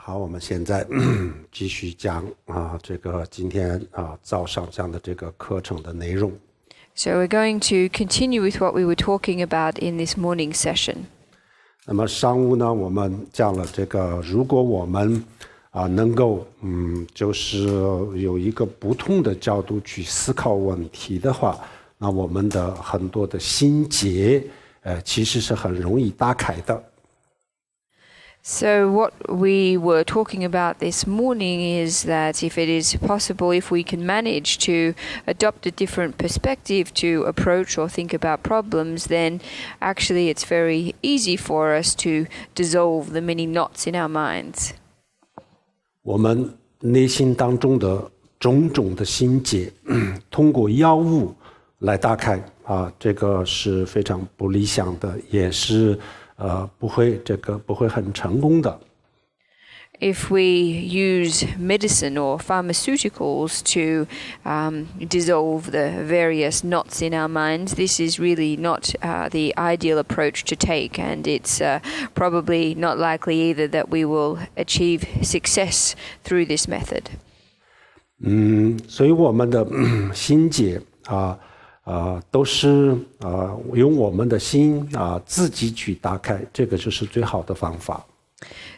好，我们现在继续讲这个今天早上讲的这个课程的内容。So we're going to continue with what we were talking about in this morning session. 那么上午呢，我们讲了这个，如果我们能够就是有一个不同的角度去思考问题的话，那我们的很多的心结其实是很容易打开的。So what we were talking about this morning is that if it is possible, if we can manage to adopt a different perspective to approach or think about problems, then actually it's very easy for us to dissolve the many knots in our minds. 我们内心当中的种种的心结，通过药物来打开这个是非常不理想的，也是不会很成功的。If we use medicine or pharmaceuticals to dissolve the various knots in our minds, this is really not the ideal approach to take, and it's probably not likely either that we will achieve success through this method. 所以我们的心结都是用我们的心自己去打开，这个就是最好的方法。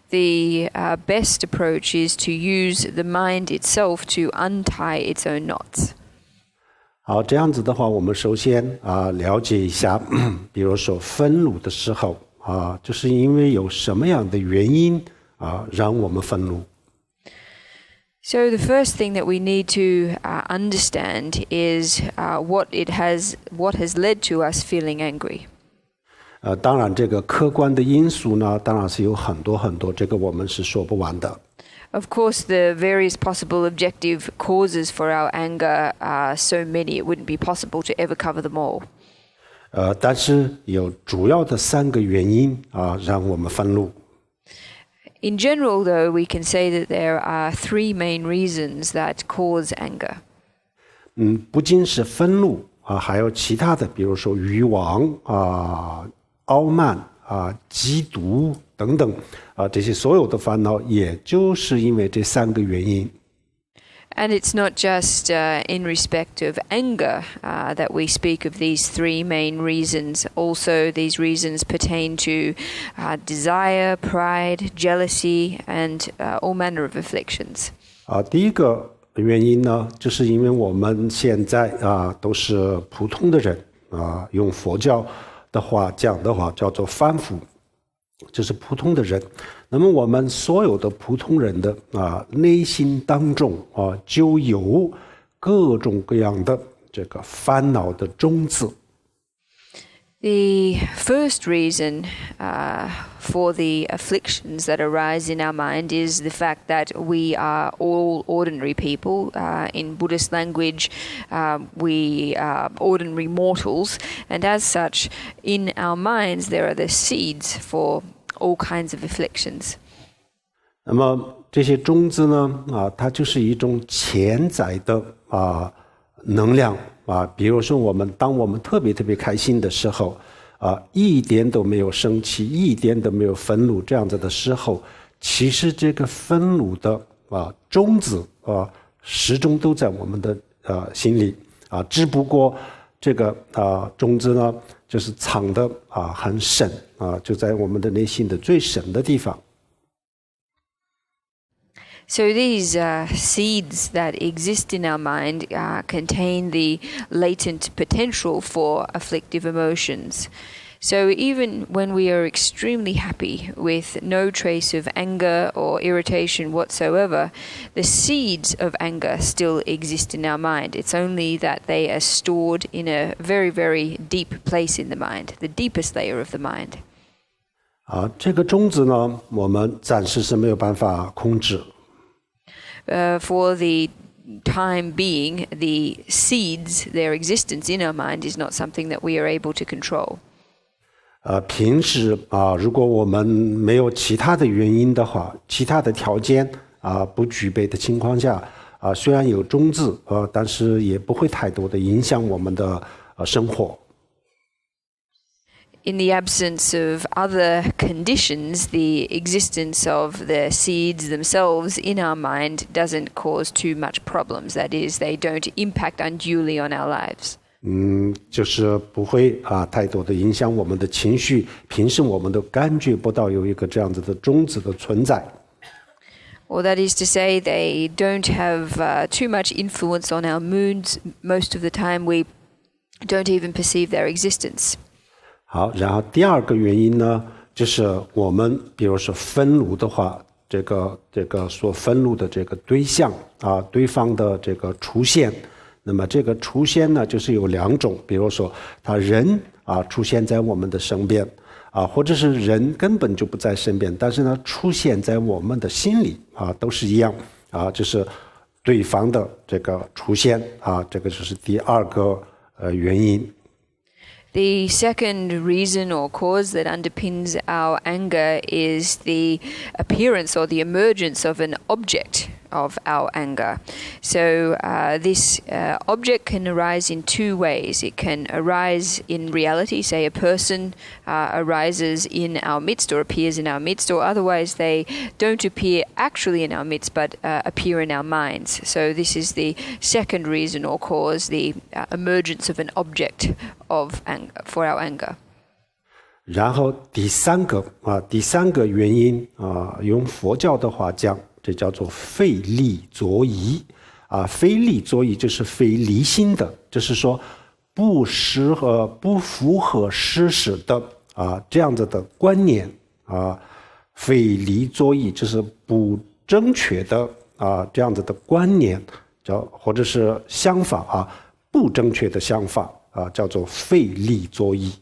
The best approach is to use the mind itself to untie its own knots. 好，这样子的话，我们首先了解一下，比如说愤怒的时候就是因为有什么样的原因让我们愤怒。So the first thing that we need to understand is what has led to us feeling angry. 当然这个客观的因素呢，当然是有很多很多，这个我们是说不完的。Of course, the various possible objective causes for our anger are so many, it wouldn't be possible to ever cover them all. 但是有主要的3个原因让我们愤怒。In general, though, we can say that there are 3 main reasons that cause anger. 不仅是愤怒还有其他的，比如说欲望傲慢嫉妒等等这些所有的烦恼，也就是因为这3个原因。And it's not just in respect of anger that we speak of these 3 main reasons. Also, these reasons pertain to desire, pride, jealousy, and all manner of afflictions. 第一个原因呢，就是因为我们现在都是普通的人用佛教的话讲的话叫做凡夫，就是普通的人。那么我们所有的普通人的内心当中就有各种各样的这个烦恼的种子。The first reason for the afflictions that arise in our mind is the fact that we are all ordinary people. In Buddhist language, we are ordinary mortals, and as such, in our minds there are the seeds for all kinds of afflictions. 那么这些种子呢它就是一种潜在的能量比如说当我们特别特别开心的时候一点都没有生气，一点都没有愤怒，这样子的时候，其实这个愤怒的种子始终都在我们的心里只不过这个种子呢就是藏得很深就在我们的内心的最深的地方。So these seeds that exist in our mind contain the latent potential for afflictive emotions. So even when we are extremely happy with no trace of anger or irritation whatsoever, the seeds of anger still exist in our mind. It's only that they are stored in a very, very deep place in the mind, the deepest layer of the mind. 这个种子呢，我们暂时是没有办法控制。For the time being, the seeds, their existence in our mind is not something that we are able to control. 平时如果我们没有其他的原因的话，其他的条件不具备的情况下虽然有种子但是也不会太多的影响我们的生活。In the absence of other conditions, the existence of the seeds themselves in our mind doesn't cause too much problems. That is, they don't impact unduly on our lives. 就是不会太多的影响我们的情绪，平时我们都感觉不到有一个这样子的种子的存在。Or that is to say, they don't have too much influence on our moods. Most of the time, we don't even perceive their existence. 好，然后第二个原因呢，就是我们比如说愤怒的话，这个所愤怒的这个对象对方的这个出现，那么这个出现呢，就是有两种，比如说他人出现在我们的身边或者是人根本就不在身边，但是呢出现在我们的心里都是一样就是对方的这个出现这个就是第二个原因。The second reason or cause that underpins our anger is the appearance or the emergence of an object of our anger. So this object can arise in two ways. It can arise in reality, say a person arises in our midst or appears in our midst, or otherwise they don't appear actually in our midst but appear in our minds. So this is the second reason or cause, the emergence of an object of anger, for our anger. 然后第三个原因用佛教的话讲，这叫做非理作意非理作意就是非理性的，就是说不符合事实的这样子的观念非理作意就是不正确的这样子的观念或者是想法不正确的想法叫做非理作意。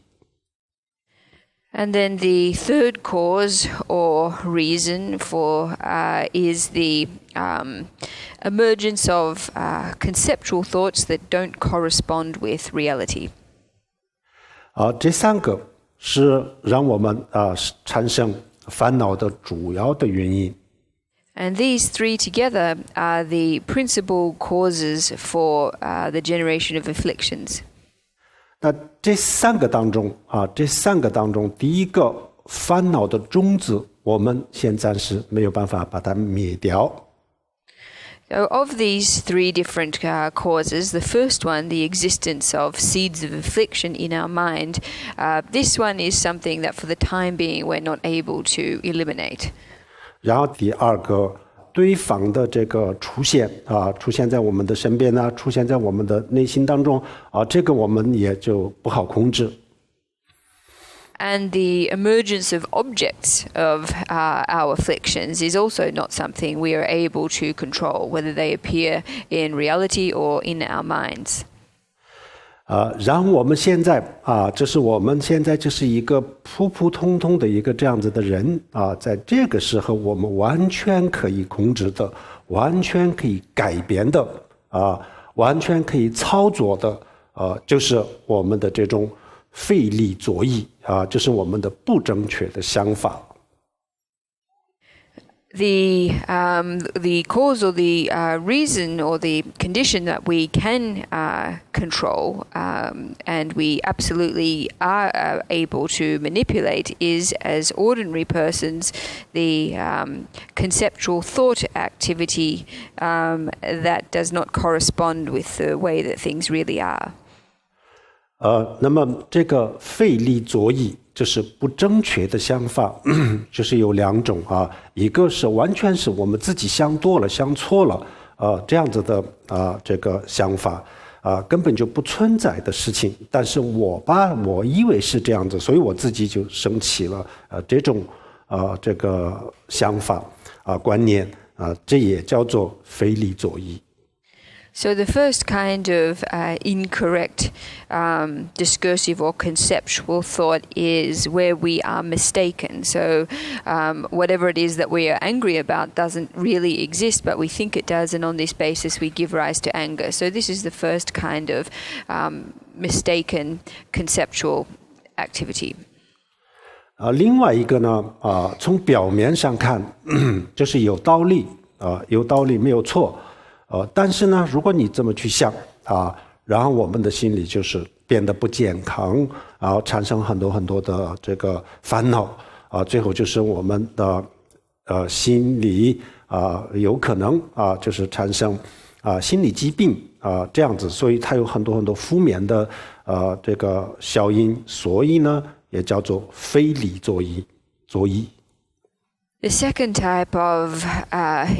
And then the third cause or reason for is the emergence of conceptual thoughts that don't correspond with reality. 这三个是让我们产生烦恼的主要的原因。And these three together are the principal causes for the generation of afflictions. 那这三个当中第一个烦恼的种子，我们现在是没有办法把它灭掉。So of these three different causes, the first one, the existence of seeds of affliction in our mind, this one is something that for the time being we're not able to eliminate. 然后第二个，对方的这个出现出现在我们的身边出现在我们的内心当中这个我们也就不好控制。And the emergence of objects of our afflictions is also not something we are able to control, whether they appear in reality or in our minds. 然后我们现在我们现在就是一个普普通通的一个这样子的人在这个时候我们完全可以控制的，完全可以改变的完全可以操作的就是我们的这种非理作意就是我们的不正确的想法。The cause or the reason or the condition that we can control and we absolutely are able to manipulate is, as ordinary persons, the conceptual thought activity that does not correspond with the way that things really are. 那么这个非理作意就是不正确的想法就是有两种一个是完全是我们自己想多了想错了这样子的这个想法根本就不存在的事情，但是我以为是这样子，所以我自己就生气了这种这个想法观念这也叫做非理作意。So the first kind of incorrect discursive or conceptual thought is where we are mistaken. So whatever it is that we are angry about doesn't really exist, but we think it does, and on this basis we give rise to anger. So this is the first kind of mistaken conceptual activity. 另外一个呢从表面上看就是有道理没有错但是呢如果你这么去想然后我们的心里就是变得不健康，然后产生很多很多的这个烦恼最后就是我们的心理有可能就是产生心理疾病这样子，所以它有很多很多负面的这个效应，所以呢也叫做非理作意。The second type of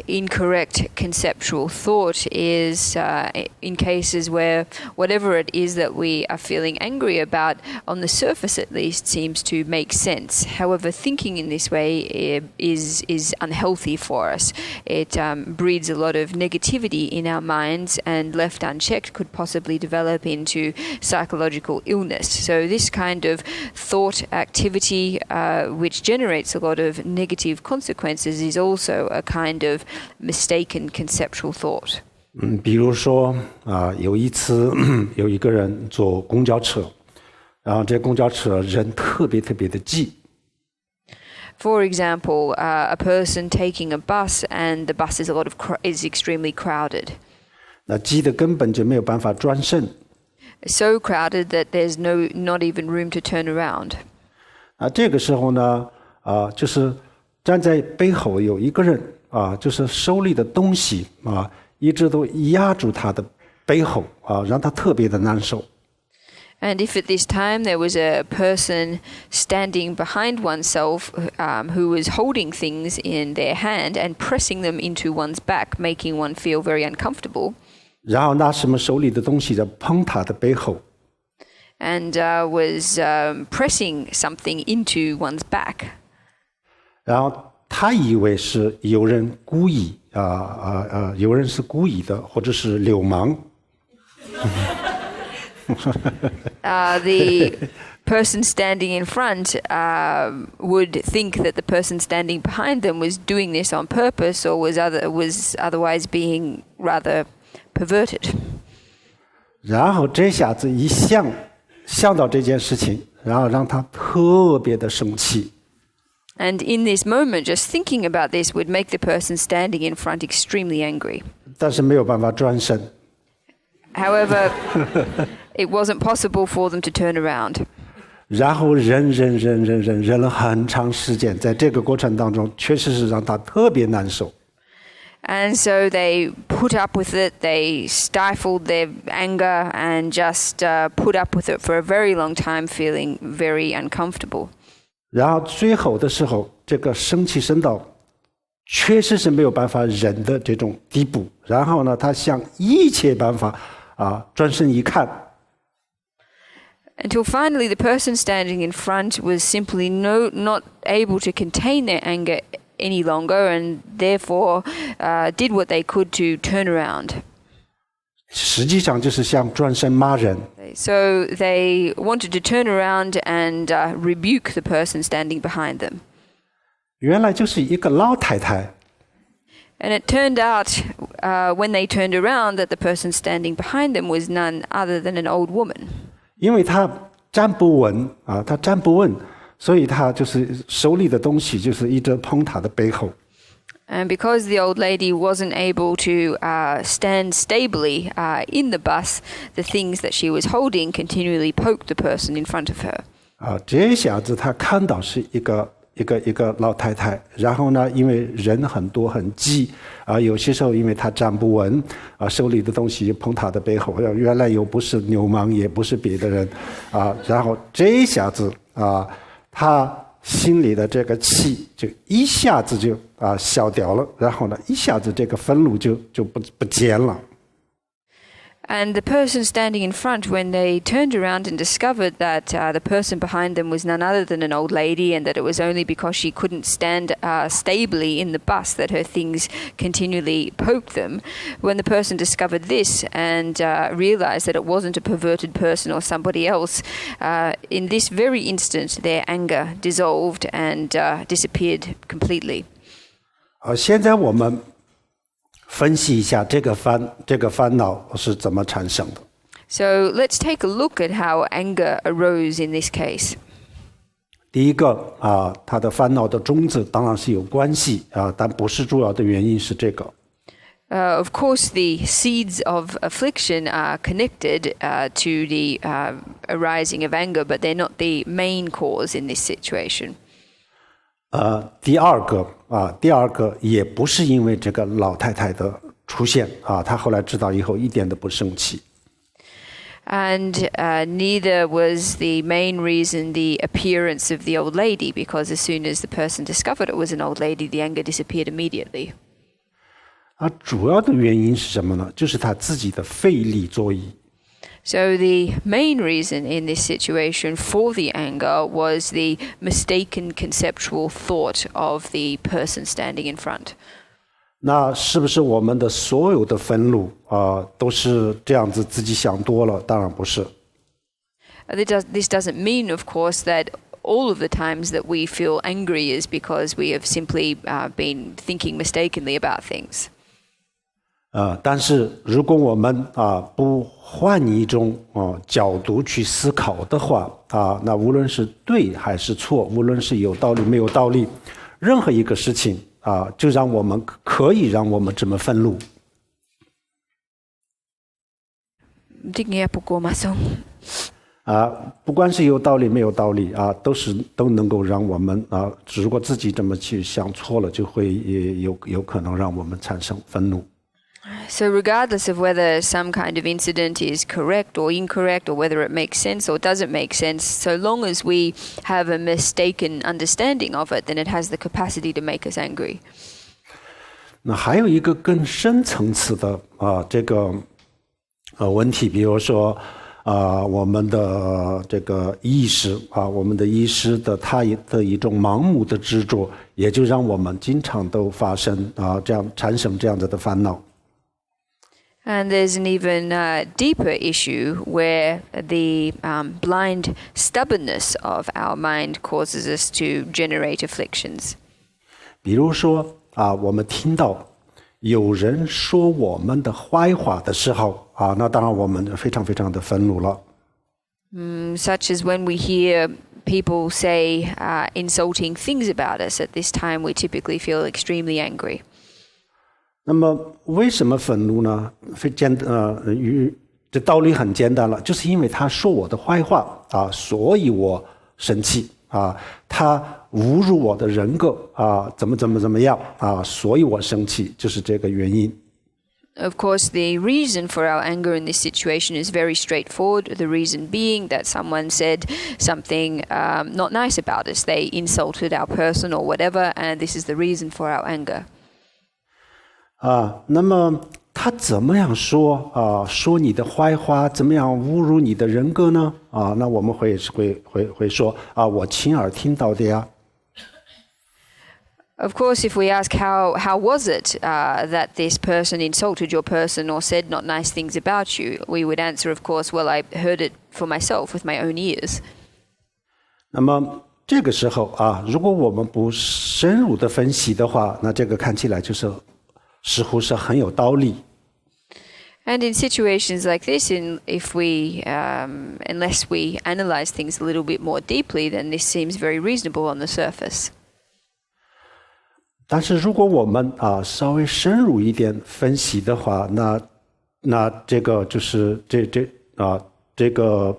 incorrect conceptual thought is in cases where whatever it is that we are feeling angry about, on the surface at least, seems to make sense. However, thinking in this way is unhealthy for us. It breeds a lot of negativity in our minds, and left unchecked could possibly develop into psychological illness. So this kind of thought activity, which generates a lot of negative consequences, is also a kind of mistaken conceptual thought. 比如说有一次有一个人坐公交车，然后这公交车人特别特别的挤。For example, a person taking a bus, and the bus is extremely crowded. 那挤得根本就没有办法转身。So crowded that there's not even room to turn around. 这个时候呢就是站在背后有一个人就是手里的东西一直都压住他的背后让他特别的难受。And if at this time there was a person standing behind oneself who was holding things in their hand and pressing them into one's back, making one feel very uncomfortable. 然后拿什么手里的东西在碰他的背后。And was pressing something into one's back. 然后他以为是有人故意有人是故意的，或者是流氓。The person standing in front would think that the person standing behind them was doing this on purpose, or was otherwise being rather perverted. 然后这下子一想到这件事情，然后让他特别的生气。And in this moment, just thinking about this would make the person standing in front extremely angry. 但是没有办法转身。However, it wasn't possible for them to turn around. 然后忍了很长时间，在这个过程当中，确实是让他特别难受。And so they put up with it, they stifled their anger and just put up with it for a very long time, feeling very uncomfortable. 然后最后的时候，这个生气生到确实是没有办法忍的这种地步，然后呢，他想一切办法转身一看。Until finally the person standing in front was simply not able to contain their anger any longer, and therefore did what they could to turn around. 实际上就是想转身骂人。So they wanted to turn around and rebuke the person standing behind them. 原来就是一个老太太。And it turned out when they turned around that the person standing behind them was none other than an old woman. 因为她站不稳她站不稳，所以她就是手里的东西就是一直碰她的背后。And because the old lady wasn't able to stand stably in the bus, the things that she was holding continually poked the person in front of her. 这下子她看到是一个老太太，然后呢，因为人很多很挤有些时候因为她站不稳手里的东西就碰她的背后，原来又不是流氓，也不是别的人然后这下子她心里的这个气就一下子就消掉了，然后呢，一下子这个愤怒就不见了。And the person standing in front, when they turned around and discovered that the person behind them was none other than an old lady, and that it was only because she couldn't stand stably in the bus that her things continually poked them, when the person discovered this and realized that it wasn't a perverted person or somebody else, in this very instant their anger dissolved and disappeared completely. 现在我们分析一下这个烦恼是怎么产生的。So let's take a look at how anger arose in this case. 第一个他的烦恼的种子当然是有关系但不是主要的原因是这个。Of course, the seeds of affliction are connected to the arising of anger, but they're not the main cause in this situation. 第二个也不是因为这个老太太的出现她后来知道以后一点都不生气。And neither was the main reason the appearance of the old lady, because as soon as the person discovered it was an old lady, the anger disappeared immediately. 主要的原因是什么呢？就是他自己的费力作意。So the main reason in this situation for the anger was the mistaken conceptual thought of the person standing in front. 那是不是我们的所有的愤怒都是这样子自己想多了？当然不是。This doesn't mean, of course, that all of the times that we feel angry is because we have simply been thinking mistakenly about things. 但是如果我们不换一种角度去思考的话那无论是对还是错，无论是有道理没有道理，任何一个事情就可以让我们这么愤怒。不管是有道理没有道理都能够让我们如果自己这么去想错了，就会有可能让我们产生愤怒。So regardless of whether some kind of incident is correct or incorrect, or whether it makes sense or doesn't make sense, so long as we have a mistaken understanding of it, then it has the capacity to make us angry. 那还有一个更深层次的这个问题，比如说我们的这个意识我们的意识的它的一种盲目的执着，也就让我们经常都发生这样产生这样子的烦恼。And there's an even deeper issue where the blind stubbornness of our mind causes us to generate afflictions. 比如说我们听到有人说我们的坏话的时候那当然我们非常非常的愤怒了。Such as when we hear people say insulting things about us, at this time we typically feel extremely angry. 那么为什么愤怒呢？这道理很简单了，就是因为他说我的坏话所以我生气他侮辱我的人格怎么样所以我生气，就是这个原因。Of course, the reason for our anger in this situation is very straightforward. The reason being that someone said something not nice about us. They insulted our person or whatever, and this is the reason for our anger. 那么他怎么样说你的坏话，怎么样侮辱你的人格呢那我们会说我亲耳听到的呀。Of course, if we ask how was it that this person insulted your person or said not nice things about you, we would answer, of course, well, I heard it for myself with my own ears. 那么这个时候如果我们不深入的分析的话，那这个看起来就是似乎是很有道理。And in situations like this, if we, unless we analyze things a little bit more deeply, then this seems very reasonable on the surface. 但是如果我们稍微深入一点分析的话，那这个就是这个，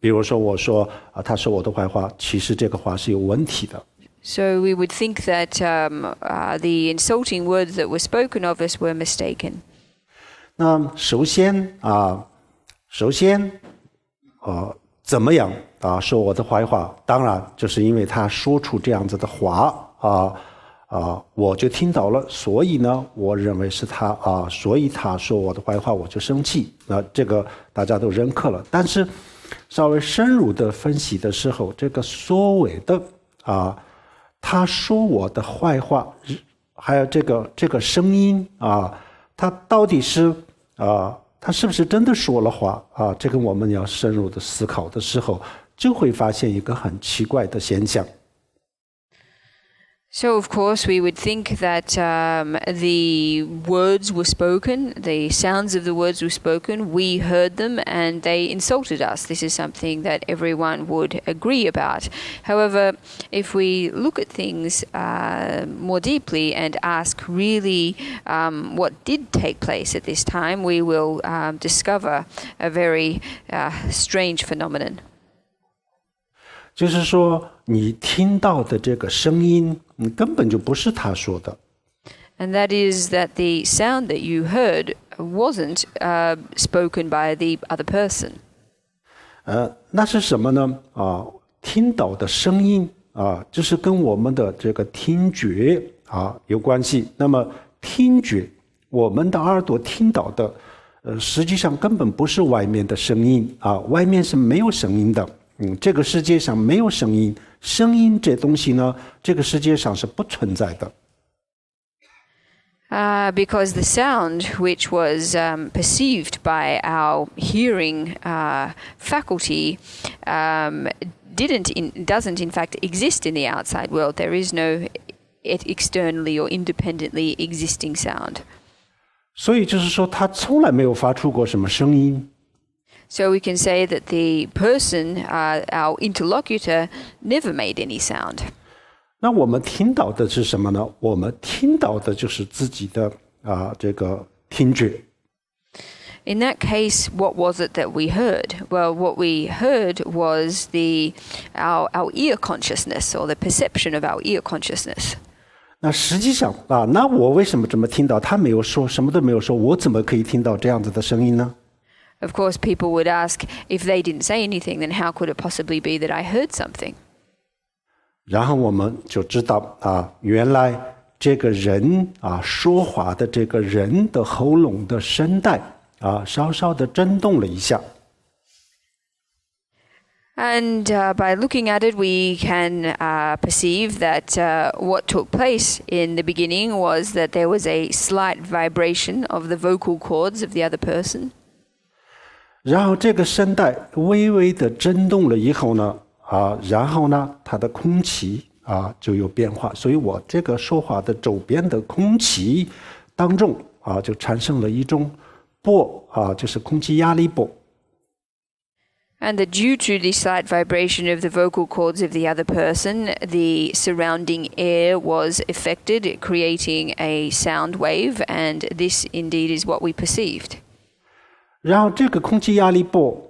比如说我说他说我的坏话，其实这个话是有问题的。So we would think that the insulting words that were spoken of us were mistaken. 那首先怎么样说我的坏话？当然就是因为他说出这样子的话我就听到了，所以呢，我认为是他所以他说我的坏话，我就生气。那这个大家都认可了。但是稍微深入的分析的时候，这个所谓的他说我的坏话，还有这个声音他到底是他是不是真的说了话这个我们要深入的思考的时候，就会发现一个很奇怪的现象。So, of course, we would think that the words were spoken, the sounds of the words were spoken, we heard them, and they insulted us. This is something that everyone would agree about. However, if we look at things more deeply and ask really what did take place at this time, we will discover a very strange phenomenon. 就是说，你听到的这个声音，根本就不是他说的。And that is that the sound that you heard wasn't spoken by the other person. 那是什么呢？听到的声音就是跟我们的这个听觉有关系。那么听觉，我们的耳朵听到的，实际上根本不是外面的声音外面是没有声音的。这个世界上没有声音，声音这东西呢，这个世界上是不存在的。Because the sound which was perceived by our hearing faculty doesn't in fact exist in the outside world. There is no externally or independently existing sound. 所以就是说，他从来没有发出过什么声音。So we can say that the person, our interlocutor, never made any sound. 那我们听到的是什么呢？我们听到的就是自己的这个听觉。In that case, what was it that we heard? Well, what we heard was our ear consciousness, or the perception of our ear consciousness. 那实际上那我为什么这么听到？他没有说，什么都没有说，我怎么可以听到这样子的声音呢？ Of course, people would ask, if they didn't say anything, then how could it possibly be that I heard something? 然后我们就知道原来这个人说话的这个人的喉咙的声带稍稍的震动了一下。And by looking at it, we can perceive that what took place in the beginning was that there was a slight vibration of the vocal cords of the other person. 然后这个声带微微的震动了以后呢，然后呢，它的空气就有变化，所以我这个说话的周边的空气当中就产生了一种波就是空气压力波。And that due to the slight vibration of the vocal cords of the other person, the surrounding air was affected, creating a sound wave, and this indeed is what we perceived. 然后这个空气压力波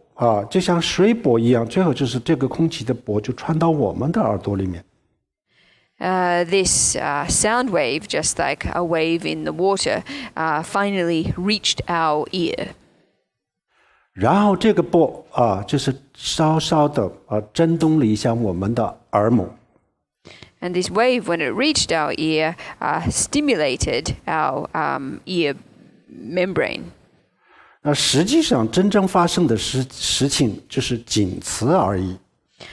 就像水波一样，最后就是这个空气的波就传到我们的耳朵里面。This sound wave, just like a wave in the water, finally reached our ear. 然后这个波就是稍稍的震动了一下我们的耳膜。And this wave, when it reached our ear, stimulated our ear membrane. 那实际上真正发生的事情就是仅此而已。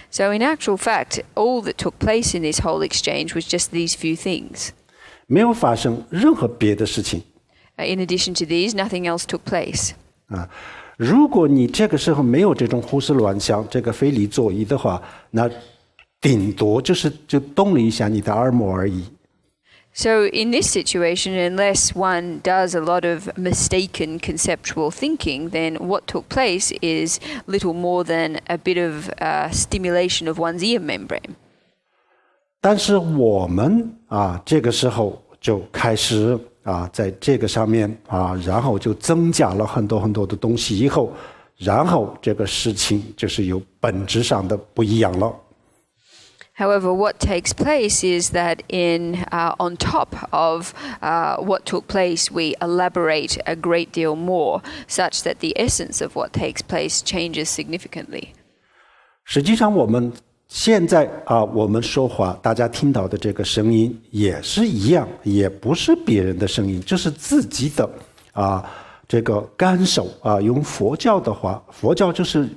So in actual fact, all that took place in this whole exchange was just these few things. 没有发生任何别的事情。In addition to these, nothing else took place. 如果你这个时候没有这种胡思乱想、这个非理作意的话，那顶多就动了一下你的耳膜而已。So in this situation, unless one does a lot of mistaken conceptual thinking, then what took place is little more than a bit of stimulation of one's ear membrane. 但是我们这个时候就开始在这个上面然后就增加了很多很多的东西以后，然后这个事情就是有本质上的不一样了。However, what takes place is that on top of what took place, we elaborate a great deal more, such that the essence of what takes place changes significantly. 实际上，我们现在我们说话，大家听到的这个声音也是一样，也不是别人的声音，就是自己的这个感受用佛教的话，佛教就是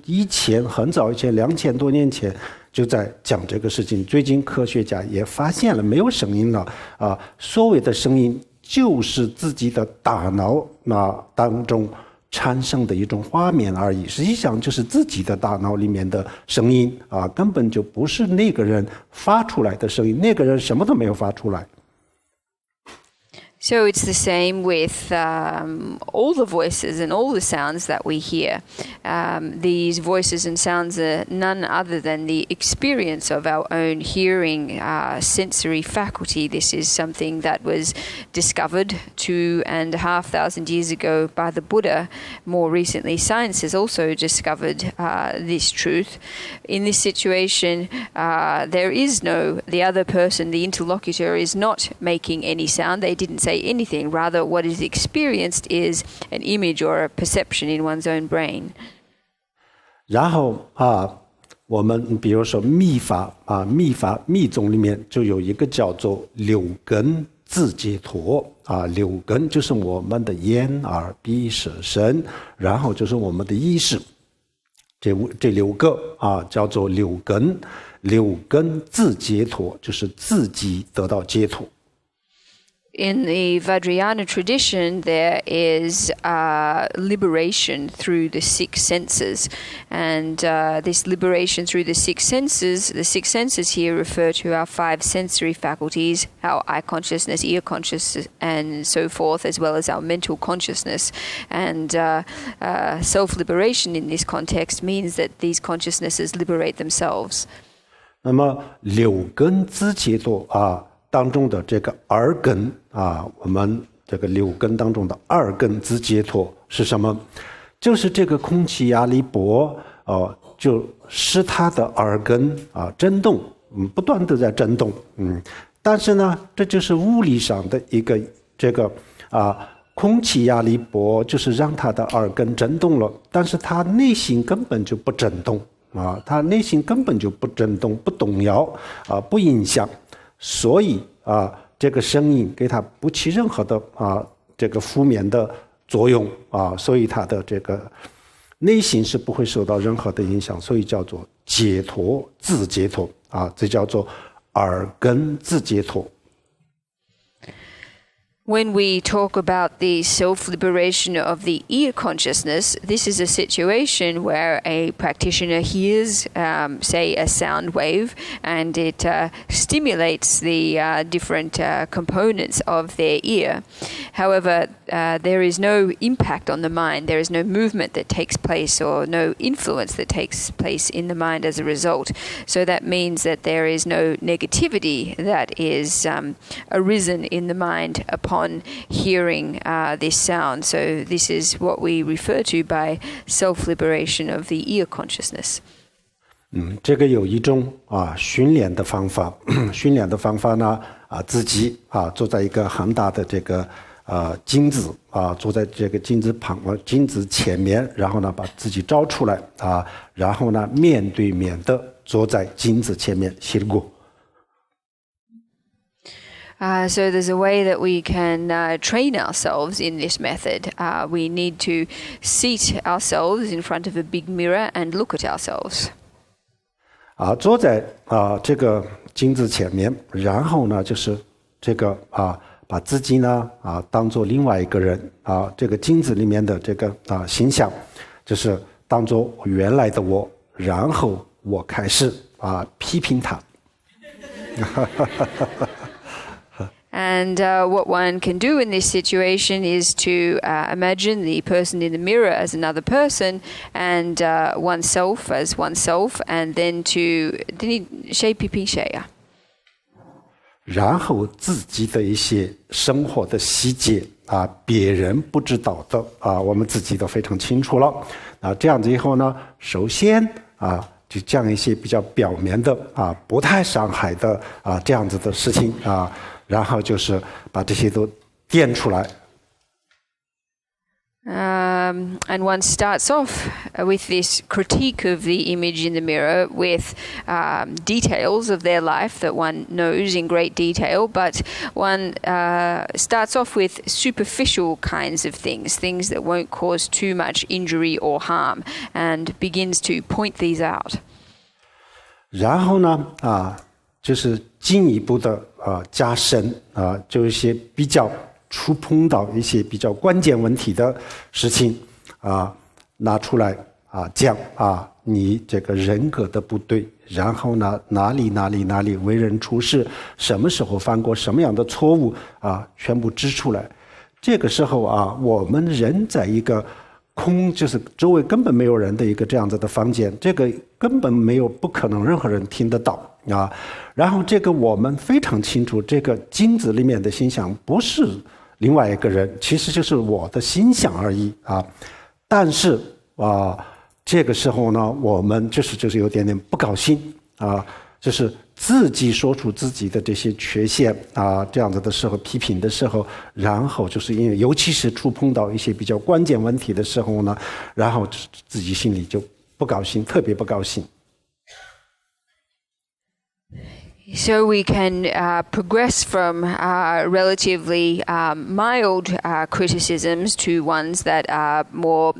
很早以前2000多年前就在讲这个事情。最近科学家也发现了，没有声音了所谓的声音就是自己的大脑当中产生的一种画面而已，实际上就是自己的大脑里面的声音啊，根本就不是那个人发出来的声音，那个人什么都没有发出来。So it's the same with all the voices and all the sounds that we hear. These voices and sounds are none other than the experience of our own hearing sensory faculty. This is something that was discovered 2,500 years ago by the Buddha. More recently, science has also discovered this truth. In this situation, there is no, the other person, the interlocutor, is not making any sound. They didn't say anything. Rather, what is experienced is an image or a perception in one's own brain. 然后我们比如说密法密宗里面就有一个叫做六根自解脱六根就是我们的眼耳鼻舌身，然后就是我们的意识，这六个叫做六根自解脱，就是自己得到解脱。In the Vajrayana tradition, there is liberation through the six senses. And this liberation through the six senses here refer to our five sensory faculties, our eye consciousness, ear consciousness, and so forth, as well as our mental consciousness. And self-liberation in this context means that these consciousnesses liberate themselves. 那么六根自解脱当中的这个耳根我们这个六根当中的耳根自解脱是什么？就是这个空气压力波就使它的耳根震动，不断的在震动，但是呢，这就是物理上的一个这个空气压力波就是让它的耳根震动了，但是它内心根本就不震动它内心根本就不震动，不动摇不影响。所以这个声音给它不起任何的这个负面的作用所以它的这个内心是不会受到任何的影响，所以叫做解脱自解脱这叫做耳根自解脱。When we talk about the self-liberation of the ear consciousness, this is a situation where a practitioner hears, say, a sound wave, and it stimulates the different components of their ear. However, there is no impact on the mind. There is no movement that takes place or no influence that takes place in the mind as a result. So that means that there is no negativity that is arisen in the mind upon hearing this sound. So this is what we refer to by self-liberation of the ear consciousness. 这个有一种训练的方法，训练的方法呢自己坐在一个很大的这个镜子坐在这个镜子前面，然后呢把自己照出来然后呢面对面的坐在镜子前面写过。So there's a way that we can train ourselves in this method. We need to seat ourselves in front of a big mirror and look at ourselves. 坐在这个镜子前面，然后呢就是这个把自己呢当作另外一个人这个镜子里面的这个形象，就是当作原来的我，然后我开始批评他。And what one can do in this situation is to imagine the person in the mirror as another person and oneself as oneself, and then to 谁批评谁啊？然后自己的一些生活的细节别人不知道的我们自己都非常清楚了这样子以后呢，首先就讲一些比较表面的不太伤害的这样子的事情然后就是把这些都点出来。And one starts off with this critique of the image in the mirror with details of their life that one knows in great detail, but one starts off with superficial kinds of things that won't cause too much injury or harm, and begins to point these out. 然后呢就是进一步的加深就一些比较触碰到一些比较关键问题的事情拿出来讲你这个人格的不对，然后呢哪里为人处事，什么时候犯过什么样的错误全部指出来。这个时候我们人在一个就是周围根本没有人的一个这样子的房间，这个根本不可能任何人听得到然后这个我们非常清楚，这个镜子里面的形象不是另外一个人，其实就是我的心想而已但是这个时候呢，我们就是有点不高兴就是自己说出自己的这些缺陷这样子的时候，批评的时候，然后就是因为尤其是触碰到一些比较关键问题的时候呢，然后自己心里就不高兴，特别不高兴。So we can progress from relatively mild criticisms to ones that are more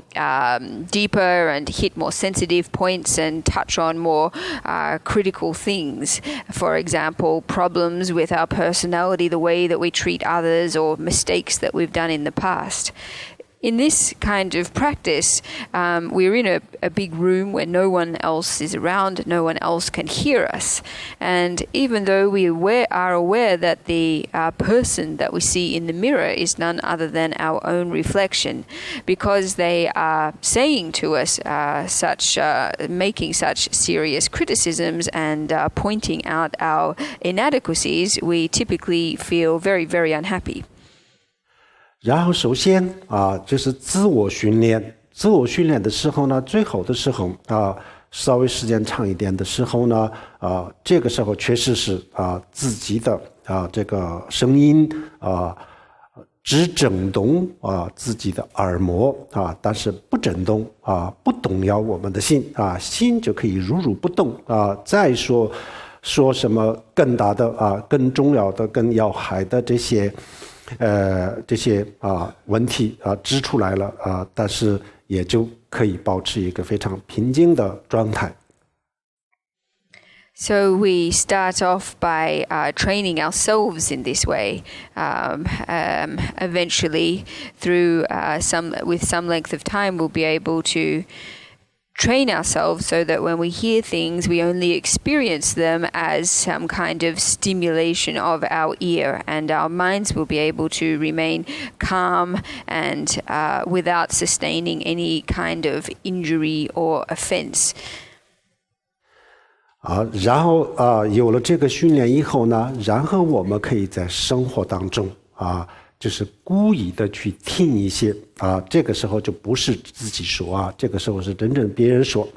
deeper and hit more sensitive points and touch on more critical things. For example, problems with our personality, the way that we treat others, or mistakes that we've done in the past. In this kind of practice, we're in a big room where no one else is around, no one else can hear us. And even though we are aware that the person that we see in the mirror is none other than our own reflection, because they are saying to us making such serious criticisms and pointing out our inadequacies, we typically feel very, very unhappy. 然后首先就是自我训练。自我训练的时候呢，最好的时候稍微时间长一点的时候呢这个时候确实是自己的这个声音只震动自己的耳膜但是不震动不动摇我们的心心就可以如如不动再说什么更大的更重要的更要害的这些问题指出来了但是也就可以保持一个非常平静的状态。So we start off by training ourselves in this way. Eventually, through with some length of time, we'll be able to train ourselves so that when we hear things, we only experience them as some kind of stimulation of our ear, and our minds will be able to remain calm and without sustaining any kind of injury or offense. 然后有了这个训练以后呢，然后我们可以在生活当中就是故意的去听一些这个时候就不是自己说这个时候是真正别人说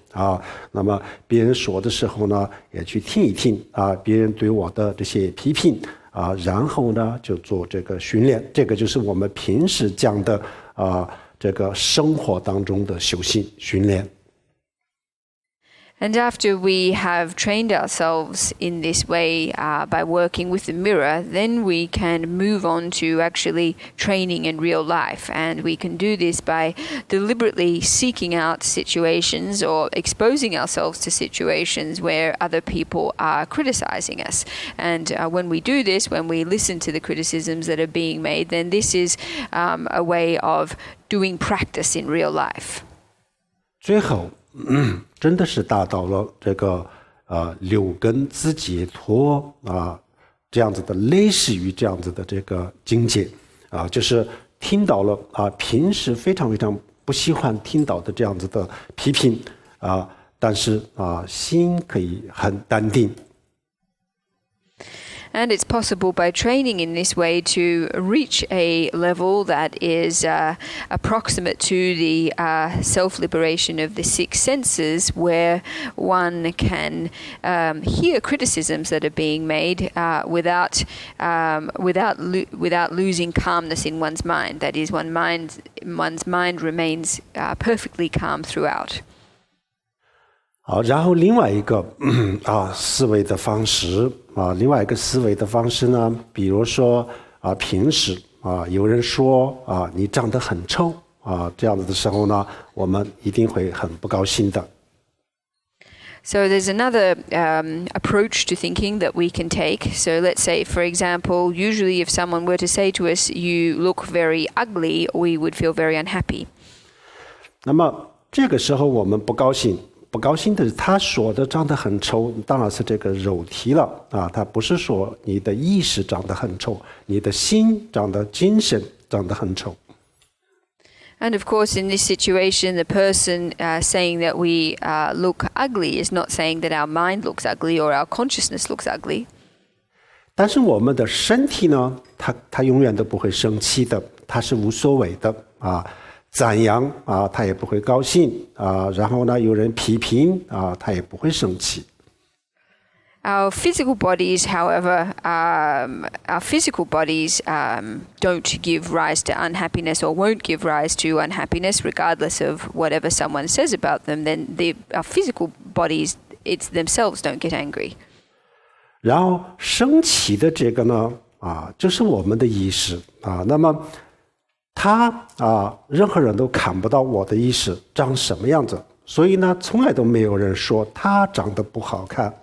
那么别人说的时候呢，也去听一听别人对我的这些批评然后呢就做这个训练，这个就是我们平时讲的这个生活当中的修行训练。And after we have trained ourselves in this way by working with the mirror, then we can move on to actually training in real life. And we can do this by deliberately seeking out situations or exposing ourselves to situations where other people are criticizing us. And when we do this, when we listen to the criticisms that are being made, then this is a way of doing practice in real life. 最后真的是达到了这个六根自解脱这样子的类似于这样子的这个境界就是听到了平时非常非常不喜欢听到的这样子的批评但是心可以很淡定。And it's possible by training in this way to reach a level that is approximate to the self-liberation of the six senses, where one can hear criticisms that are being made without losing calmness in one's mind. That is, one's mind remains perfectly calm throughout. 好，然后另外一个思维的方式另外一个思维的方式呢，比如说平时有人说你长得很丑这样子的时候呢，我们一定会很不高兴的。So there's another approach to thinking that we can take. So let's say, for example, usually if someone were to say to us, "You look very ugly," we would feel very unhappy. 那么这个时候我们不高兴的是他说的长得很丑，当然是这个肉体了啊，他不是说你的意识长得很丑，你的心精神长得很丑。And of course, in this situation, the person saying that we look ugly is not saying that our mind looks ugly or our consciousness looks ugly. 但是我们的身体呢，它永远都不会生气的，它是无所谓的啊。赞扬啊，他也不会高兴啊，然后呢，有人批评啊，他也不会生气。Our physical bodies, however, don't give rise to unhappiness or won't give rise to unhappiness, regardless of whatever someone says about them. Then our physical bodies, it's themselves don't get angry. 然后生气的这个呢，就是我们的意识啊，那么。任何人都看不到我的意识长什么样子，所以呢，从来都没有人说他长得不好看。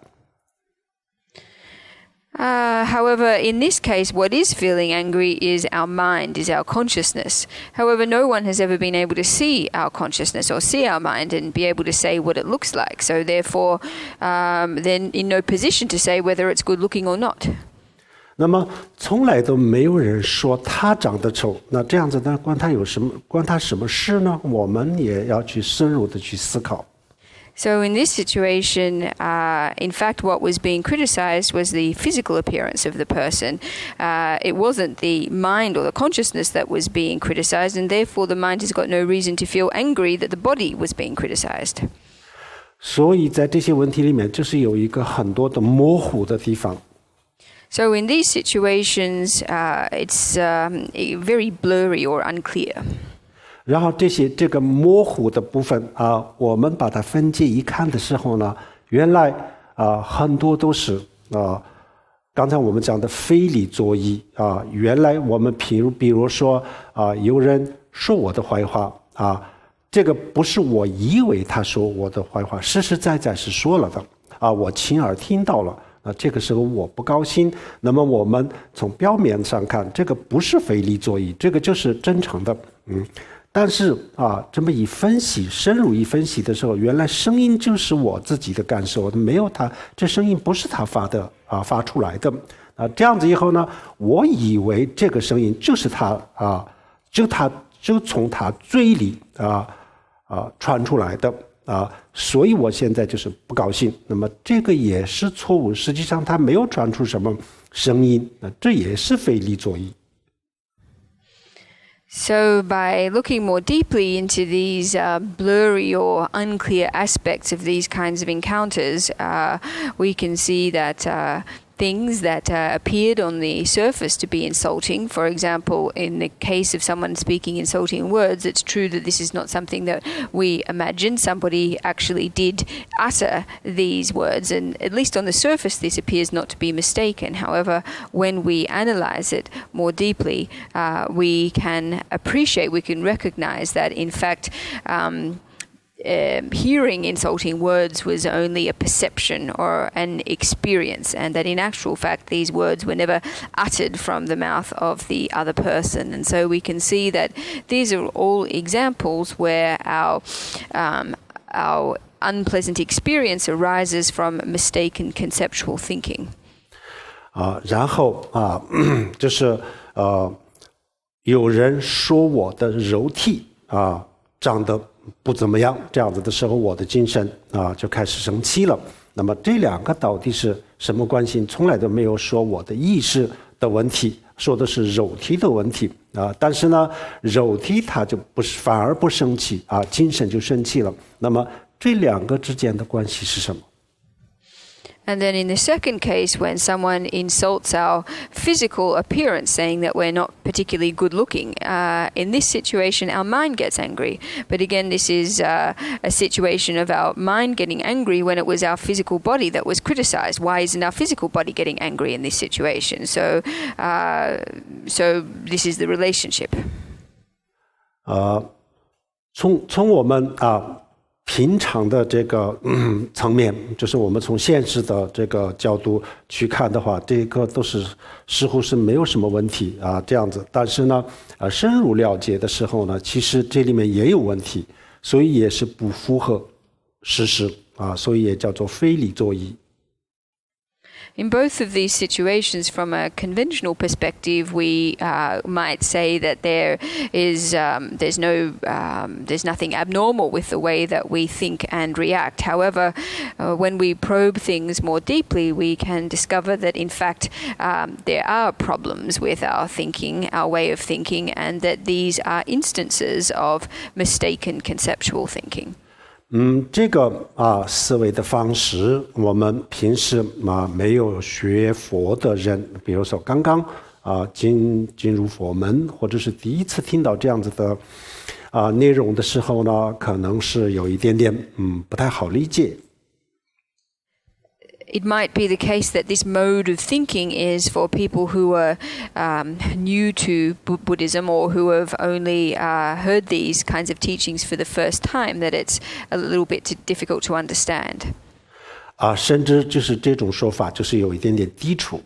However, in this case, what is feeling angry is our mind, is our consciousness. However, no one has ever been able to see our consciousness or see our mind and be able to say what it looks like. So therefore, then in no position to say whether it's good looking or not. 那么从来都没有人说他长得丑，那这样子呢，关他什么事呢？我们也要去深入的去思考。So in this situation, in fact, what was being criticized was the physical appearance of the person. It wasn't the mind or the consciousness that was being criticized, and therefore the mind has got no reason to feel angry that the body was being criticized. 所以在这些问题里面，就是有一个很多的模糊的地方。So in these situations, it's very blurry or unclear. 然后这个模糊的部分我们把它分解一看的时候呢，原来很多都是刚才我们讲的非理作意原来我们比如说有人说我的坏话这个不是我以为他说我的坏话，实实在在是说了的我亲耳听到了。这个时候我不高兴，那么我们从表面上看，这个不是非理作意，这个就是真诚的，但是这么一分析，深入一分析的时候，原来声音就是我自己的感受，没有他，这声音不是他发出来的这样子以后呢，我以为这个声音就是他就从他嘴里传出来的。所以我现在就是不高兴，那么这个也是错误，实际上他没有传出什么声音，这也是非理作意。So by looking more deeply into these blurry or unclear aspects of these kinds of encounters, we can see that things that appeared on the surface to be insulting. For example, in the case of someone speaking insulting words, it's true that this is not something that we imagined. Somebody actually did utter these words, and at least on the surface this appears not to be mistaken. However, when we analyze it more deeply, we can recognize that in fact hearing insulting words was only a perception or an experience, and that in actual fact these words were never uttered from the mouth of the other person. And so we can see that these are all examples where our unpleasant experience arises from mistaken conceptual thinking. 然后就是有人说我的肉体长得不怎么样，这样子的时候，我的精神就开始生气了。那么这两个到底是什么关系？从来都没有说我的意识的问题，说的是肉体的问题但是呢，肉体它就反而不生气精神就生气了。那么这两个之间的关系是什么？ And then in the second case, when someone insults our physical appearance, saying that we're not particularly good looking, in this situation our mind gets angry. But again, this is a situation of our mind getting angry when it was our physical body that was criticized. Why isn't our physical body getting angry in this situation? So this is the relationship. 从我们平常的这个层面，就是我们从现实的这个角度去看的话，这个都是似乎是没有什么问题这样子。但是呢，深入了解的时候呢，其实这里面也有问题。所以也是不符合事实啊，所以也叫做非理作意。In both of these situations, from a conventional perspective, we might say that there's nothing abnormal with the way that we think and react. However, when we probe things more deeply, we can discover that in fact there are problems with our thinking, our way of thinking, and that these are instances of mistaken conceptual thinking. 这个思维的方式，我们平时没有学佛的人，比如说刚刚进入佛门，或者是第一次听到这样子的内容的时候呢，可能是有一点点不太好理解。It might be the case that this mode of thinking is for people who are new to Buddhism or who have only heard these kinds of teachings for the first time, that it's a little bit difficult to understand. 甚至就是这种说法就是有一点点抵触。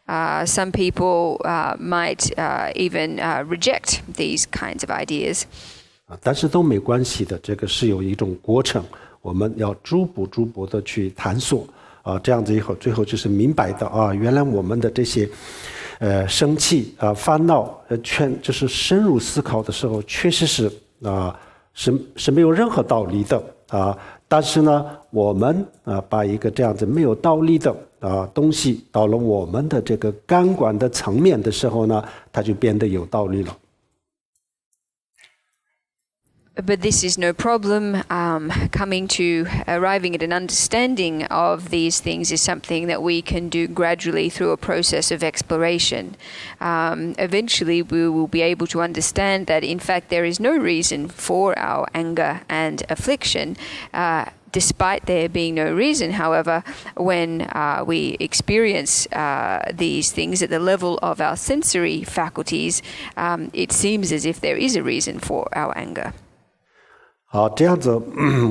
Some people might even reject these kinds of ideas. 但是都没关系的，这个是有一种过程，我们要逐步的去探索。这样子以后，最后就是明白的原来我们的这些生气烦恼就是深入思考的时候，确实是是没有任何道理的但是呢，我们把一个这样子没有道理的东西到了我们的这个感官的层面的时候呢，它就变得有道理了。But this is no problem. Arriving at an understanding of these things is something that we can do gradually through a process of exploration. Eventually, we will be able to understand that, in fact, there is no reason for our anger and affliction. Despite there being no reason, however, when we experience these things at the level of our sensory faculties, it seems as if there is a reason for our anger. 好，这样子，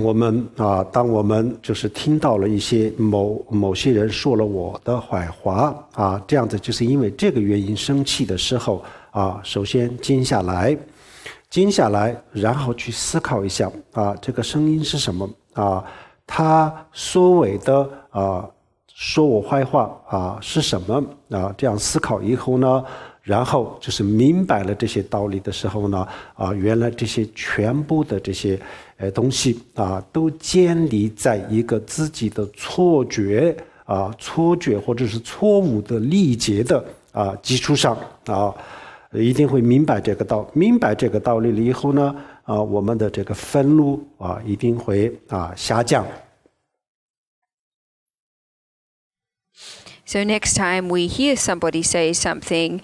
我们当我们就是听到了一些某些人说了我的坏话这样子就是因为这个原因生气的时候首先静下来，然后去思考一下这个声音是什么他所谓的说我坏话是什么这样思考以后呢，然后就是明白了这些道理的时候呢原来这些全部的这些东西都建立在一个自己的错觉或者是错误的理解的基础上一定会明白这个道理了以后呢我们的这个愤怒一定会下降。So next time we hear somebody say something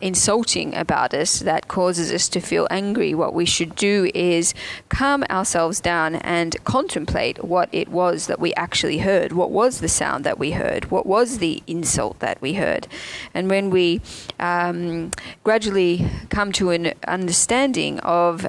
insulting about us that causes us to feel angry, what we should do is calm ourselves down and contemplate what it was that we actually heard. What was the sound that we heard? What was the insult that we heard? And when we gradually come to an understanding of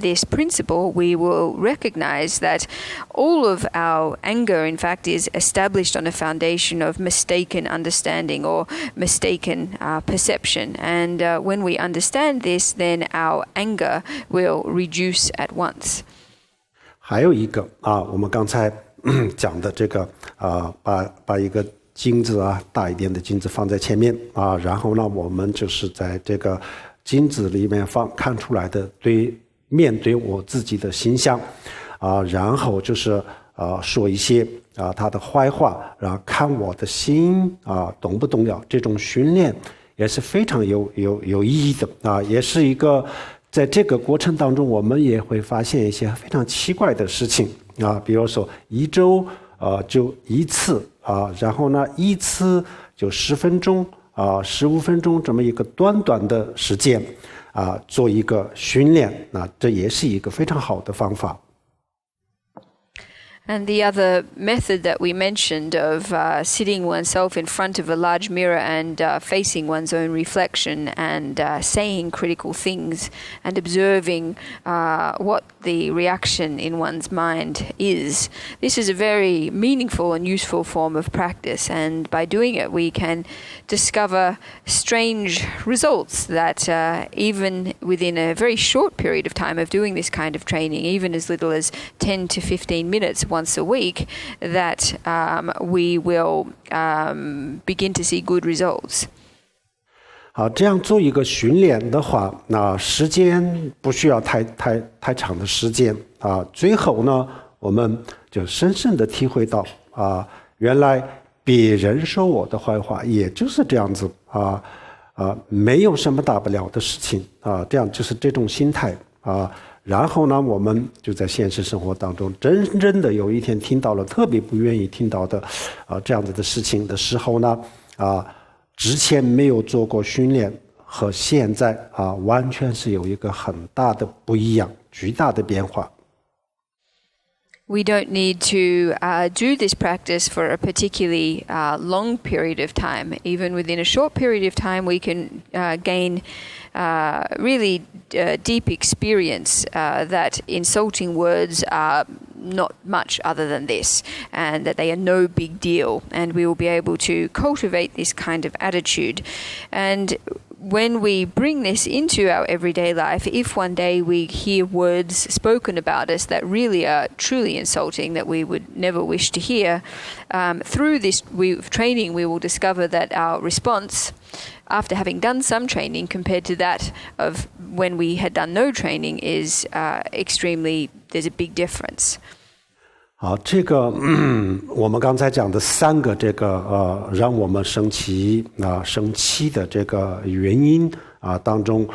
this principle, we will recognize that all of our anger, in fact, is established on a foundation of mistaken understanding or mistaken perception. And when we understand this, then our anger will reduce at once. 还有一个我们刚才讲的这个把一个镜子大一点的镜子放在前面然后呢，我们就是在这个镜子里面看出来的面对我自己的形象然后就是说一些他的坏话，然后看我的心动不动了，这种训练也是非常有意义的也是一个在这个过程当中我们也会发现一些非常奇怪的事情比如说一周就一次然后呢一次就10分钟15分钟这么一个短的时间做一个训练这也是一个非常好的方法。And the other method that we mentioned of sitting oneself in front of a large mirror and facing one's own reflection and saying critical things and observing what the reaction in one's mind is. This is a very meaningful and useful form of practice, and by doing it we can discover strange results that even within a very short period of time of doing this kind of training, even as little as 10 to 15 minutes once a week, that we will begin to see good results. 好，这样做一个训练的话，那时间不需要太长的时间啊。最后呢，我们就深深的体会到啊，原来别人说我的坏话，也就是这样子啊，没有什么大不了的事情啊，这样就是这种心态啊。然后呢，我们就在现实生活当中，真正的有一天听到了特别不愿意听到的这样子的事情的时候呢，之前没有做过训练和现在完全是有一个很大的不一样，巨大的变化。We don't need to do this practice for a particularly long period of time. Even within a short period of time, we can gain really deep experience that insulting words are not much other than this, and that they are no big deal. And we will be able to cultivate this kind of attitude. And when we bring this into our everyday life, if one day we hear words spoken about us that really are truly insulting, that we would never wish to hear, through this training we will discover that our response, after having done some training compared to that of when we had done no training, is there's a big difference. 好，这个我们刚才讲的3个这个让我们生气的这个原因当中，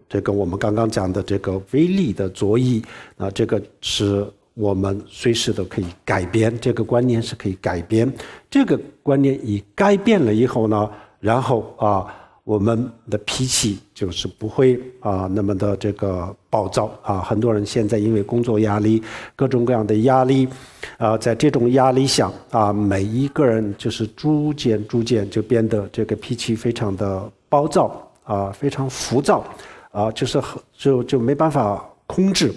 这个我们刚刚讲的这个威力的作意，这个是我们随时都可以改变，这个观念是可以改变。这个观念一改变了以后呢，然后我们的脾气就是不会那么的这个暴躁很多人现在因为工作压力，各种各样的压力在这种压力下每一个人就是逐渐就变得这个脾气非常的暴躁非常浮躁就没办法控制。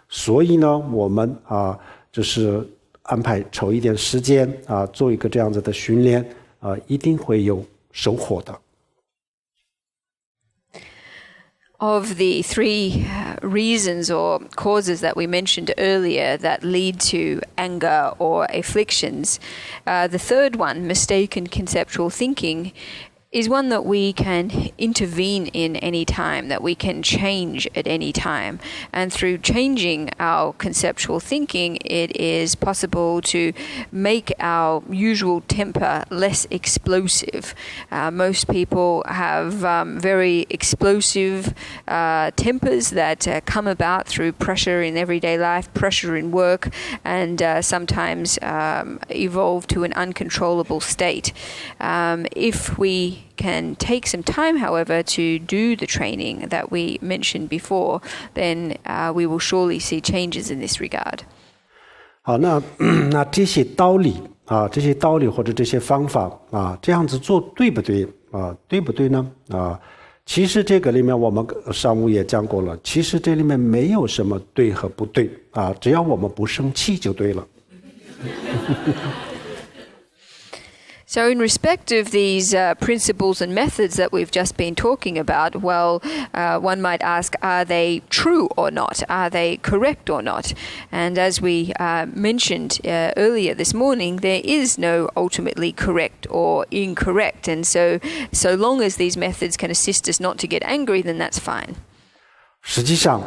所以呢，我们就是安排抽一点时间做一个这样子的训练一定会有收获的。Of the 3 reasons or causes that we mentioned earlier that lead to anger or afflictions, the third one, mistaken conceptual thinking, is one that we can intervene in any time, that we can change at any time. And through changing our conceptual thinking, it is possible to make our usual temper less explosive. Most people have very explosive tempers that come about through pressure in everyday life, pressure in work, and sometimes evolve to an uncontrollable state. If we can take some time, however, to do the training that we mentioned before, then we will surely see changes in this regard. 好，那这些道理或者这些方法这样子做对不对对不对呢其实这个里面我们上午也讲过了，其实这里面没有什么对和不对只要我们不生气就对了。So in respect of these principles and methods that we've just been talking about, well, one might ask, are they true or not? Are they correct or not? And as we mentioned earlier this morning, there is no ultimately correct or incorrect. And so long as these methods can assist us not to get angry, then that's fine. 实际上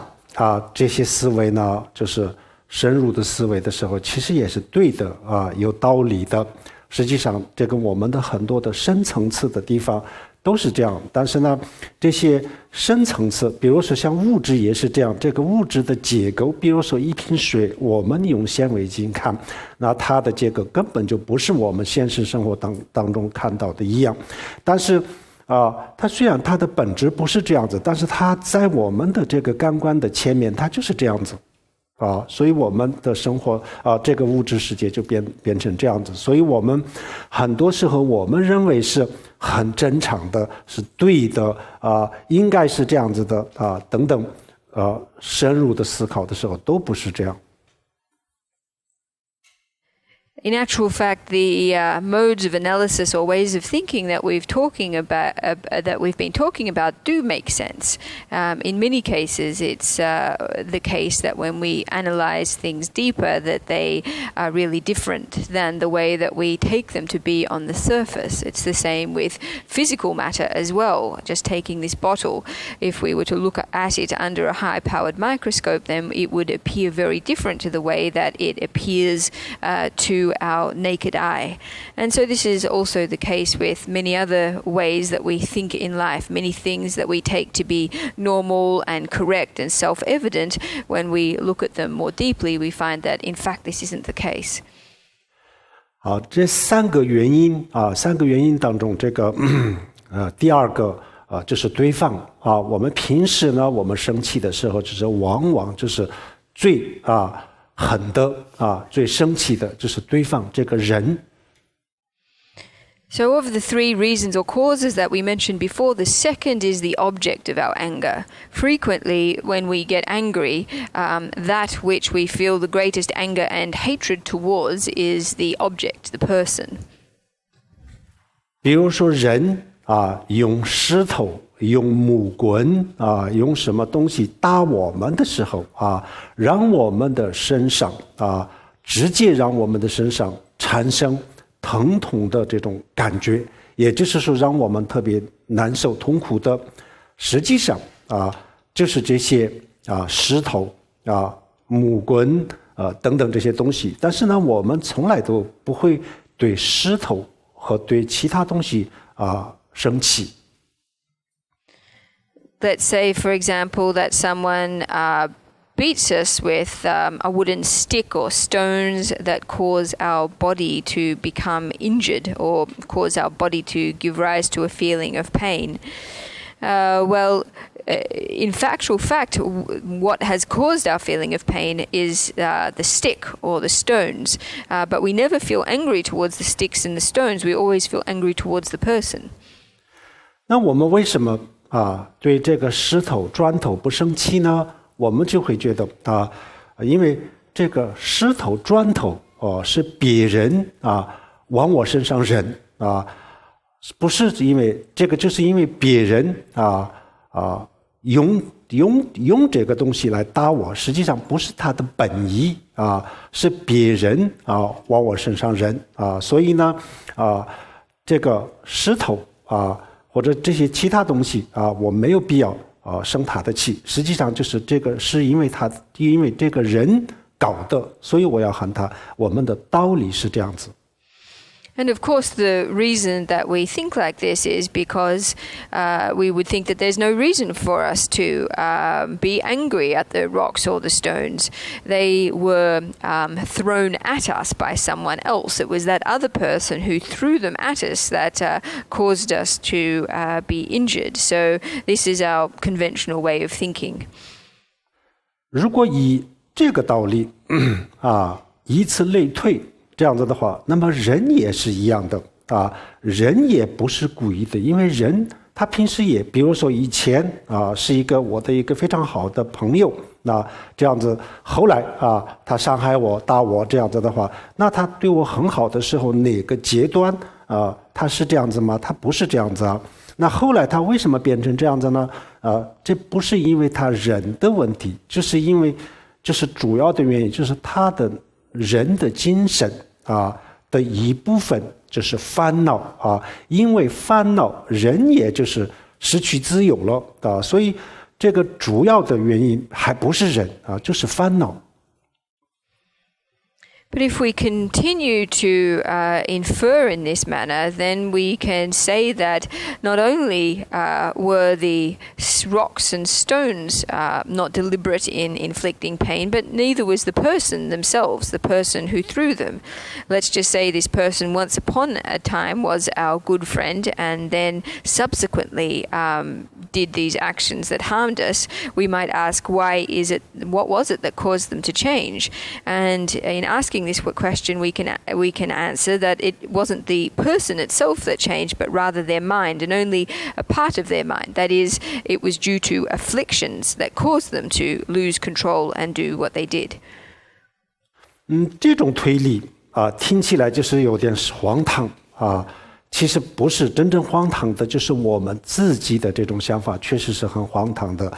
这些思维呢，就是深入的思维的时候，其实也是对的有道理的。实际上这个我们的很多的深层次的地方都是这样，但是呢这些深层次比如说像物质也是这样，这个物质的结构，比如说一瓶水，我们用显微镜看，那它的结构根本就不是我们现实生活当中看到的一样。但是它虽然它的本质不是这样子，但是它在我们的这个感官的前面它就是这样子所以我们的生活这个物质世界就变成这样子。所以我们很多时候我们认为是很正常的，是对的应该是这样子的等等深入的思考的时候都不是这样。In actual fact, the modes of analysis or ways of thinking that we've been talking about do make sense. In many cases, it's the case that when we analyze things deeper, that they are really different than the way that we take them to be on the surface. It's the same with physical matter as well. Just taking this bottle, if we were to look at it under a high-powered microscope, then it would appear very different to the way that it appears to our naked eye. And so this is also the case with many other ways that we think in life. Many things that we take to be normal and correct and self-evident, when we look at them more deeply, we find that in fact this isn't the case. 这三个原因当中，这个第二个就是对方我们平时呢，我们生气的时候，就是往往就是最狠的最生气的就是对方这个人。So of the three reasons or causes that we mentioned before, the second is the object of our anger. Frequently, when we get angry, that which we feel the greatest anger and hatred towards is the object, the person. 比如说人用石头用木棍用什么东西打我们的时候让我们的身上直接让我们的身上产生疼痛的这种感觉，也就是说让我们特别难受痛苦的，实际上就是这些石头木棍等等这些东西。但是呢，我们从来都不会对石头和对其他东西生气。Let's say, for example, that someone beats us with a wooden stick or stones that cause our body to become injured or cause our body to give rise to a feeling of pain. In factual fact, what has caused our feeling of pain is the stick or the stones. But we never feel angry towards the sticks and the stones. We always feel angry towards the person. 那我们为什么对这个石头砖头不生气呢？我们就会觉得因为这个石头砖头是别人往我身上扔不是因为这个，就是因为别人用这个东西来打我，实际上不是他的本意是别人往我身上扔所以呢这个石头或者这些其他东西我没有必要生他的气，实际上就是这个是因为这个人搞的，所以我要喊他。我们的道理是这样子。And of course, the reason that we think like this is because we would think that there's no reason for us to be angry at the rocks or the stones. They were thrown at us by someone else. It was that other person who threw them at us that caused us to be injured. So this is our conventional way of thinking. 如果以这个道理以此类推。这样子的话，那么人也是一样的人也不是故意的，因为人他平时也，比如说以前是我的一个非常好的朋友，那这样子，后来他伤害我打我这样子的话，那他对我很好的时候哪个阶段他是这样子吗？他不是这样子那后来他为什么变成这样子呢？这不是因为他人的问题，就是因为就是主要的原因就是他的人的精神的一部分就是烦恼因为烦恼人也就是失去自由了所以这个主要的原因还不是人就是烦恼。But if we continue to infer in this manner, then we can say that not only were the rocks and stones not deliberate in inflicting pain, but neither was the person themselves, the person who threw them. Let's just say this person once upon a time was our good friend and then subsequently did these actions that harmed us. We might ask, what was it that caused them to change? And in asking this question, we can answer that it wasn't the person itself that changed, but rather their mind, and only a part of their mind. That is, it was due to afflictions that caused them to lose control and do what they did. 这种推理听起来就是有点荒唐其实不是真正荒唐的，就是我们自己的这种想法确实是很荒唐的。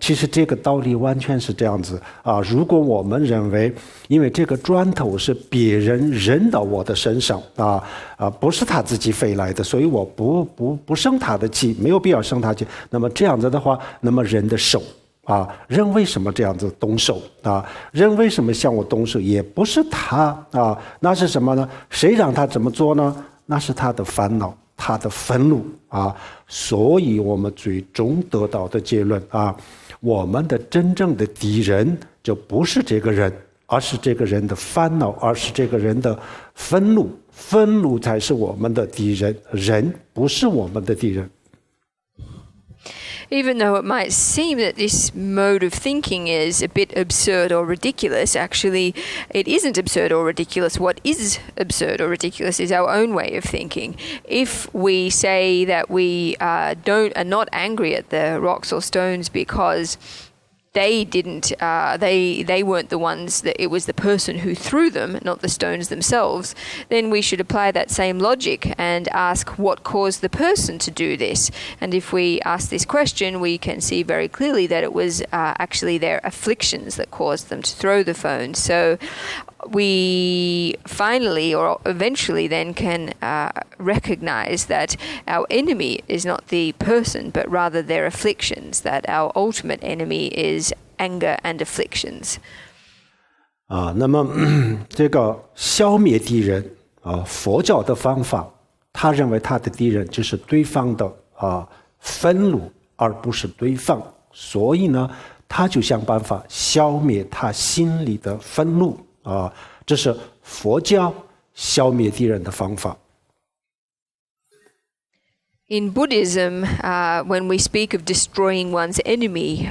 其实这个道理完全是这样子如果我们认为，因为这个砖头是别人扔到我的身上不是他自己飞来的，所以我不生他的气，没有必要生他气。那么这样子的话，那么人的手人为什么这样子动手人为什么向我动手？也不是他那是什么呢？谁让他这么做呢？那是他的烦恼，他的愤怒所以我们最终得到的结论我们的真正的敌人就不是这个人，而是这个人的烦恼，而是这个人的愤怒，愤怒才是我们的敌人，人不是我们的敌人。Even though it might seem that this mode of thinking is a bit absurd or ridiculous, actually it isn't absurd or ridiculous. What is absurd or ridiculous is our own way of thinking. If we say that we are not angry at the rocks or stones because they weren't the ones, that it was the person who threw them, not the stones themselves, then we should apply that same logic and ask what caused the person to do this. And if we ask this question, we can see very clearly that it was actually their afflictions that caused them to throw the phone. So we finally or eventually then can recognize that our enemy is not the person, but rather their afflictions, that our ultimate enemy is anger and afflictions. 那么这个消灭敌人佛教的方法，他认为他的敌人就是对方的愤怒，而不是对方，所以呢，他就想办法消灭他心里的愤怒这是佛教消灭敌人的方法。In Buddhism, when we speak of destroying one's enemy,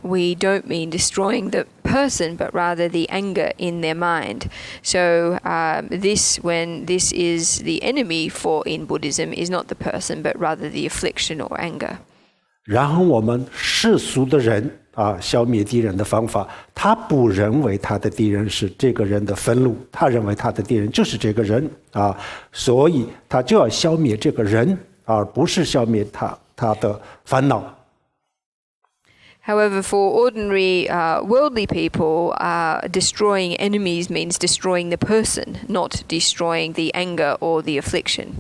we don't mean destroying the person, but rather the anger in their mind. So when this is the enemy in Buddhism, is not the person, but rather the affliction or anger. 然后我们世俗的人消灭敌人的方法，他不认为他的敌人是这个人的愤怒，他认为他的敌人就是这个人所以他就要消灭这个人，而不是消灭他的烦恼。However, for ordinary worldly people, destroying enemies means destroying the person, not destroying the anger or the affliction.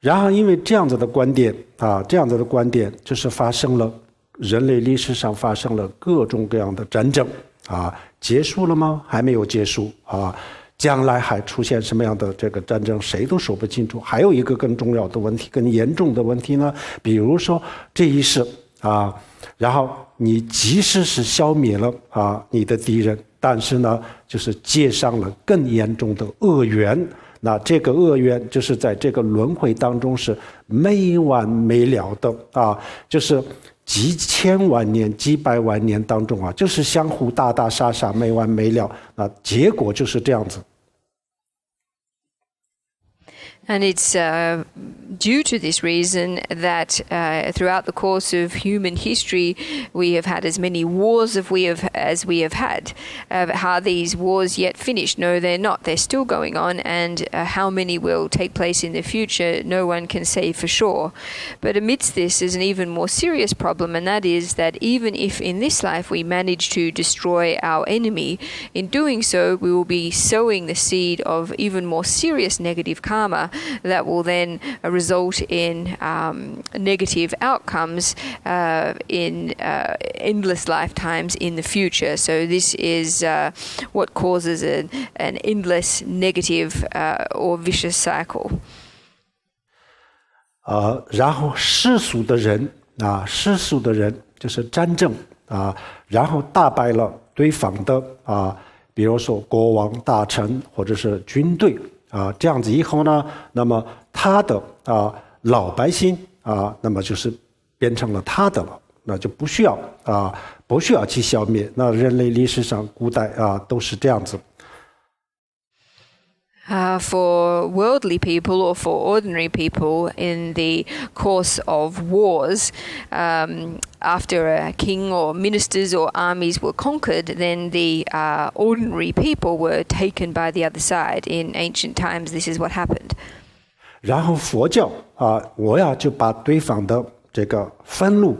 然后因为这样子的观点就是发生了人类历史上发生了各种各样的战争结束了吗？还没有结束将来还出现什么样的这个战争，谁都说不清楚。还有一个更重要的问题，更严重的问题呢，比如说这一世然后你即使是消灭了你的敌人，但是呢，就是结上了更严重的恶缘。那这个恶缘就是在这个轮回当中是没完没了的就是几千万年、几百万年当中就是相互打打杀杀，没完没了。那结果就是这样子。And it's due to this reason that throughout the course of human history, we have had as many wars as we have had. Are these wars yet finished? No, they're not. They're still going on, and how many will take place in the future, no one can say for sure. But amidst this is an even more serious problem, and that is that even if in this life we manage to destroy our enemy, in doing so we will be sowing the seed of even more serious negative karma that will then result in negative outcomes in endless lifetimes in the future. So this is what causes an endless negative or vicious cycle. 然后世俗的人就是战争然后打败了对方的比如说国王、大臣或者是军队这样子以后呢，那么他的老百姓那么就是变成了他的了，那就不需要去消灭。那人类历史上古代都是这样子。For worldly people or for ordinary people in the course of wars, after a king or ministers or armies were conquered, then the ordinary people were taken by the other side. In ancient times, this is what happened. 然后佛教我就把对方的这个愤怒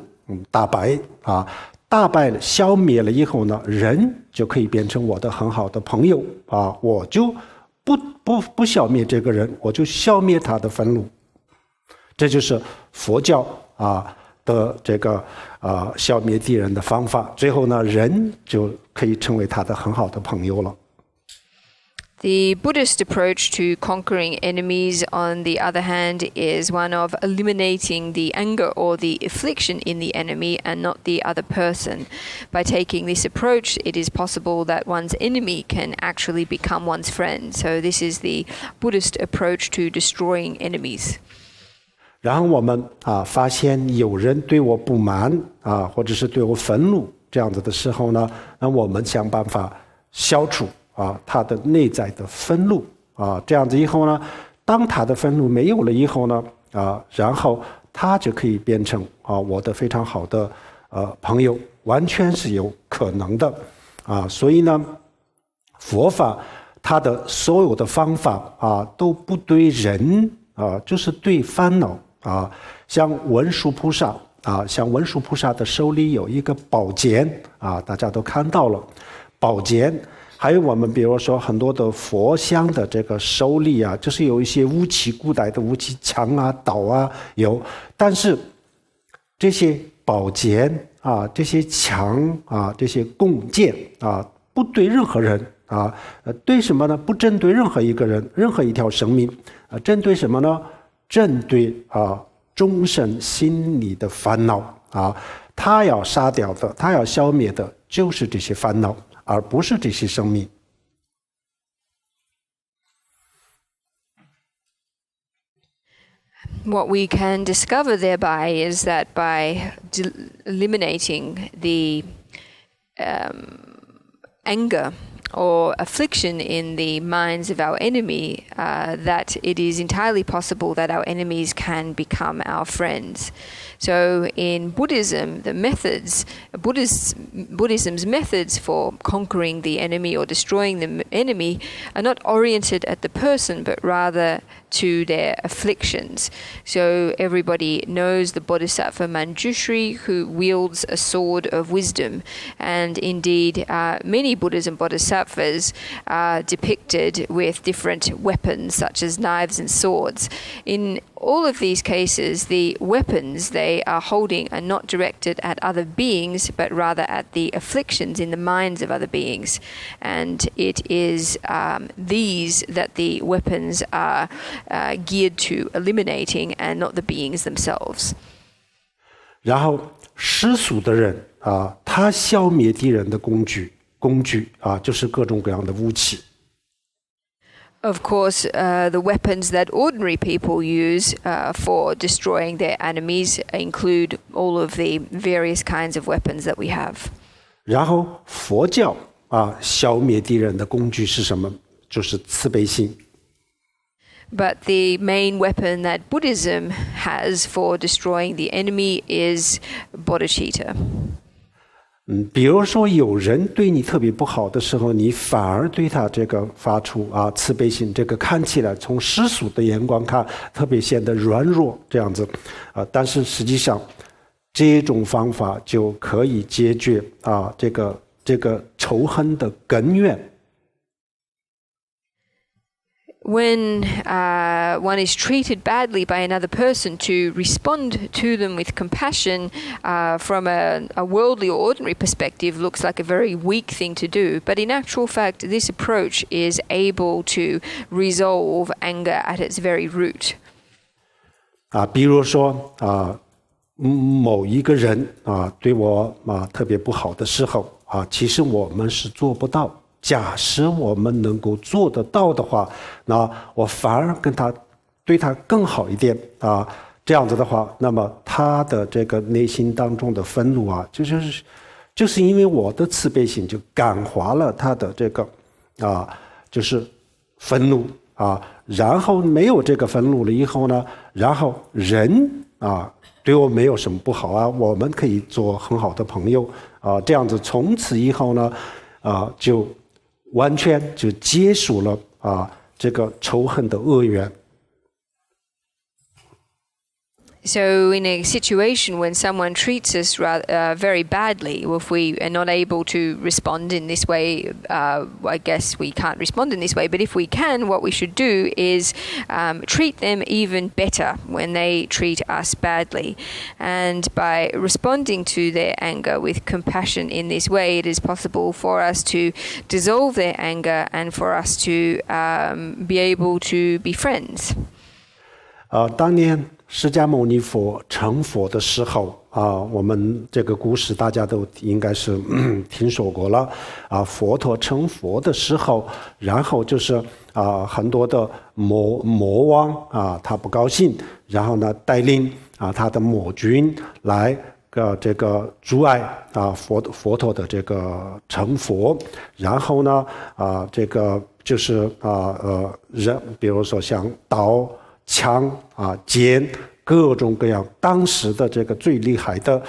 打败了消灭了以后呢，人就可以变成我的很好的朋友我就不消灭这个人，我就消灭他的愤怒。这就是佛教的这个消灭敌人的方法。最后呢，人就可以成为他的很好的朋友了。The Buddhist approach to conquering enemies, on the other hand, is one of eliminating the anger or the affliction in the enemy and not the other person. By taking this approach, it is possible that one's enemy can actually become one's friend. So this is the Buddhist approach to destroying enemies. 然后我们发现有人对我不满或者是对我愤怒这样子的时候呢，那我们想办法消除他的内在的愤怒这样子以后呢，当他的愤怒没有了以后呢然后他就可以变成我的非常好的朋友，完全是有可能的所以呢，佛法它的所有的方法都不对人就是对烦恼像文殊菩萨的手里有一个宝剑大家都看到了宝剑。还有我们比如说很多的佛像的这个手里就是有一些武器，古代的武器，枪刀有，但是这些宝剑这些枪这些弓箭不对任何人对什么呢？不针对任何一个人，任何一条生命针对什么呢？针对众生心里的烦恼他要杀掉的，他要消灭的就是这些烦恼，而不是这些生命。What we can discover thereby is that by eliminating the anger or affliction in the minds of our enemy, that it is entirely possible that our enemies can become our friends. So in Buddhism, Buddhism's methods for conquering the enemy or destroying the enemy are not oriented at the person, but rather to their afflictions. So everybody knows the Bodhisattva Manjushri, who wields a sword of wisdom. And indeed, many Buddhas and Bodhisattvas are depicted with different weapons, such as knives and swords. In all of these cases, the weapons they are holding are not directed at other beings, but rather at the afflictions in the minds of other beings. And it is these that the weapons are geared to eliminating, and not the beings themselves. 然后世俗的人他消灭敌人的工具就是各种各样的武器。Of course, the weapons that ordinary people use for destroying their enemies include all of the various kinds of weapons that we have. 然后佛教消灭敌人的工具是什么？就是慈悲心。But the main weapon that Buddhism has for destroying the enemy is bodhicitta. 比如说有人对你特别不好的时候，你反而对他这个发出慈悲心，这个看起来从世俗的眼光看特别显得软弱这样子但是实际上这种方法就可以解决这个仇恨的根源。when one is treated badly by another person, to respond to them with compassion from a worldly or ordinary perspective looks like a very weak thing to do. But in actual fact, this approach is able to resolve anger at its very root. 比如说某一个人对我特别不好的时候其实我们是做不到。假使我们能够做得到的话，那我反而对他更好一点这样子的话，那么他的这个内心当中的愤怒就是因为我的慈悲心就感化了他的这个就是愤怒然后没有这个愤怒了以后呢，然后人对我没有什么不好我们可以做很好的朋友这样子从此以后呢就完全就结束了这个仇恨的恶缘。So in a situation when someone treats us very badly, if we are not able to respond in this way, I guess we can't respond in this way, but if we can, what we should do is treat them even better when they treat us badly. And by responding to their anger with compassion in this way, it is possible for us to dissolve their anger and for us to be able to be friends. 当年释迦牟尼佛成佛的时候我们这个故事大家都应该是听说过了佛陀成佛的时候，然后就是很多的魔王他不高兴，然后呢带领他的魔军来这个阻碍佛陀的这个成佛，然后呢这个就是人比如说像刀枪剑各种各样当时的这个最厉害的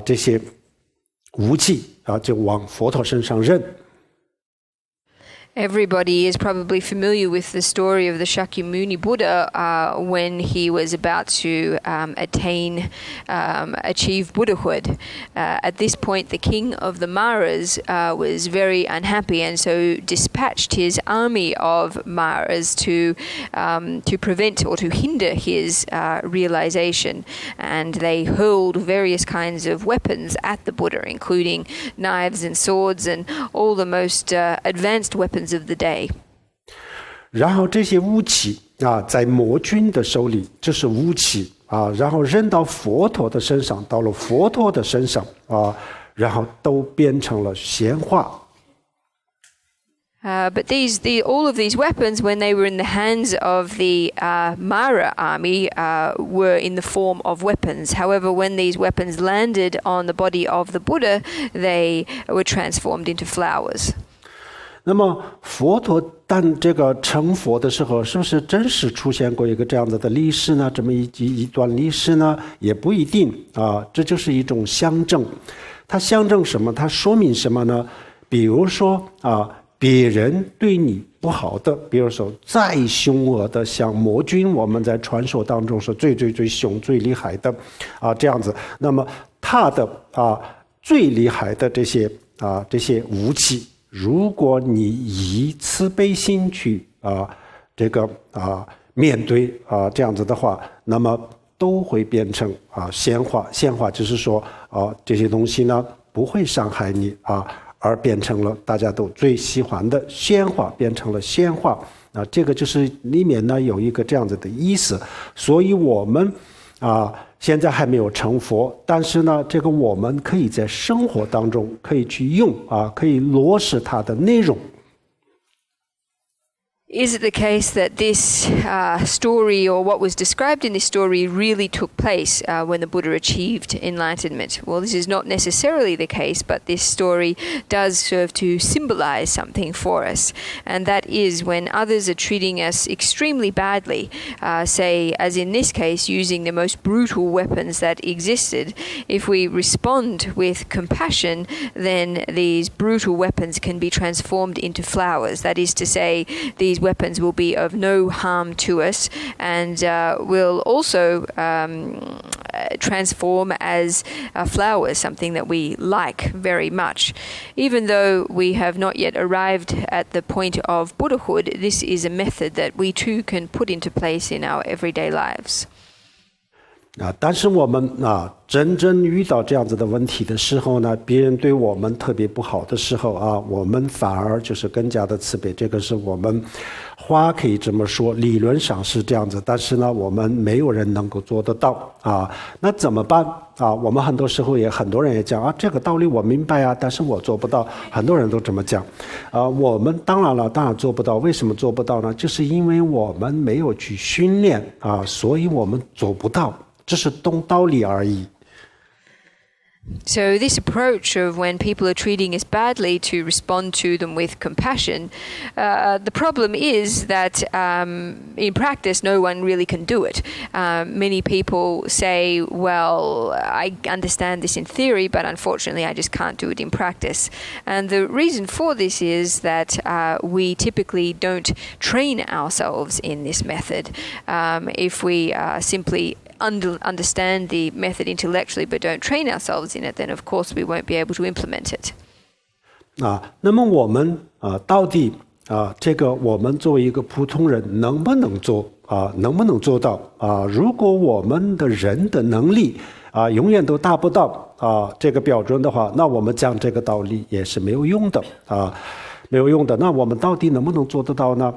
这些武器就往佛陀身上扔。Everybody is probably familiar with the story of the Shakyamuni Buddha when he was about to achieve Buddhahood. At this point, the king of the Maras was very unhappy and so dispatched his army of Maras to prevent or to hinder his realization. And they hurled various kinds of weapons at the Buddha, including knives and swords and all the most advanced weapons of the day. 然后这些武器在魔军的手里，这是武器然后扔到佛陀的身上，到了佛陀的身上然后都变成了闲话。But all of these weapons, when they were in the hands of the Mara army, were in the form of weapons. However, when these weapons landed on the body of the Buddha, they were transformed into flowers. 那么佛陀这个成佛的时候，是不是真实出现过一个这样子的历史呢？这么一段历史呢？也不一定这就是一种象征。它象征什么？它说明什么呢？比如说别人对你不好的，比如说再凶恶的，像魔军，我们在传说当中是最凶、最厉害的这样子。那么他的最厉害的这些武器。如果你以慈悲心去这个面对这样子的话，那么都会变成闲话。闲话就是说这些东西呢不会伤害你而变成了大家都最喜欢的闲话，变成了闲话这个就是里面呢有一个这样子的意思。所以我们现在还没有成佛，但是呢这个我们可以在生活当中可以去用可以落实它的内容。Is it the case that this story, or what was described in this story, really took place when the Buddha achieved enlightenment? Well, this is not necessarily the case, but this story does serve to symbolize something for us. And that is when others are treating us extremely badly, say, as in this case, using the most brutal weapons that existed, if we respond with compassion, then these brutal weapons can be transformed into flowers. That is to say, these weapons will be of no harm to us and will also transform as flowers, something that we like very much. Even though we have not yet arrived at the point of Buddhahood, this is a method that we too can put into place in our everyday lives. 但是我们真正遇到这样子的问题的时候呢，别人对我们特别不好的时候我们反而就是更加的慈悲。这个是我们话可以这么说，理论上是这样子，但是呢，我们没有人能够做得到那怎么办我们很多时候很多人也讲这个道理我明白但是我做不到，很多人都这么讲我们当然做不到。为什么做不到呢？就是因为我们没有去训练所以我们做不到，只是懂道理而已。So this approach of when people are treating us badly to respond to them with compassion, the problem is that in practice no one really can do it. Many people say, well, I understand this in theory, but unfortunately I just can't do it in practice. And the reason for this is that we typically don't train ourselves in this method. If we simply understand the method intellectually but don't train ourselves in it, then of course we won't be able to implement it. 那么我们到底这个我们作为一个普通人能不能做能不能做到如果我们的人的能力永远都达不到这个标准的话，那我们讲这个道理也是没有用的没有用的。那我们到底能不能做得到呢？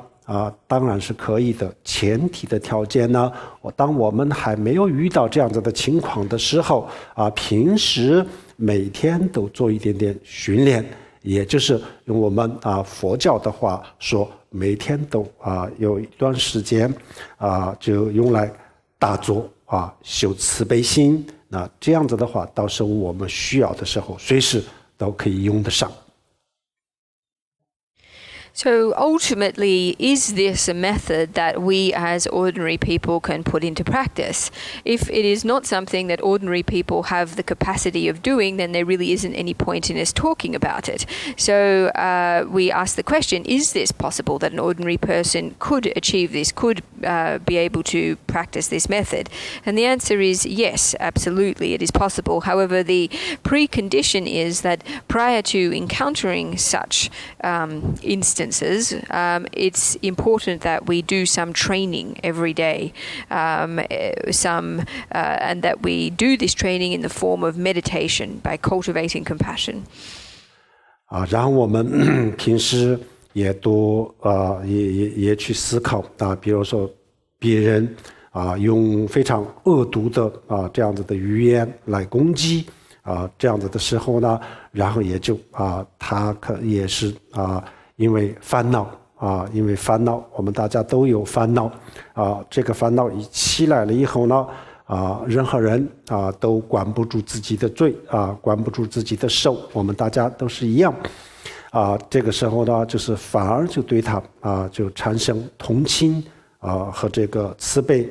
当然是可以的。前提的条件呢，当我们还没有遇到这样子的情况的时候平时每天都做一点点训练，也就是用我们佛教的话说，每天都有一段时间就用来打坐修慈悲心。那这样子的话，到时候我们需要的时候，随时都可以用得上。So ultimately, is this a method that we as ordinary people can put into practice? If it is not something that ordinary people have the capacity of doing, then there really isn't any point in us talking about it. So we ask the question, is this possible that an ordinary person could achieve this, could be able to practice this method? And the answer is yes, absolutely, it is possible. However, the precondition is that prior to encountering such instances, it's important that we do some training every day, and that we do this training in the form of meditation by cultivating compassion. 然后我们平时也多也去思考比如说别人用非常恶毒的这样子的语言来攻击这样子的时候呢，然后也就他也是因为烦恼我们大家都有烦恼这个烦恼一起来了以后呢任何人都管不住自己的罪管不住自己的手，我们大家都是一样这个时候呢，就是反而就对他就产生同情和这个慈悲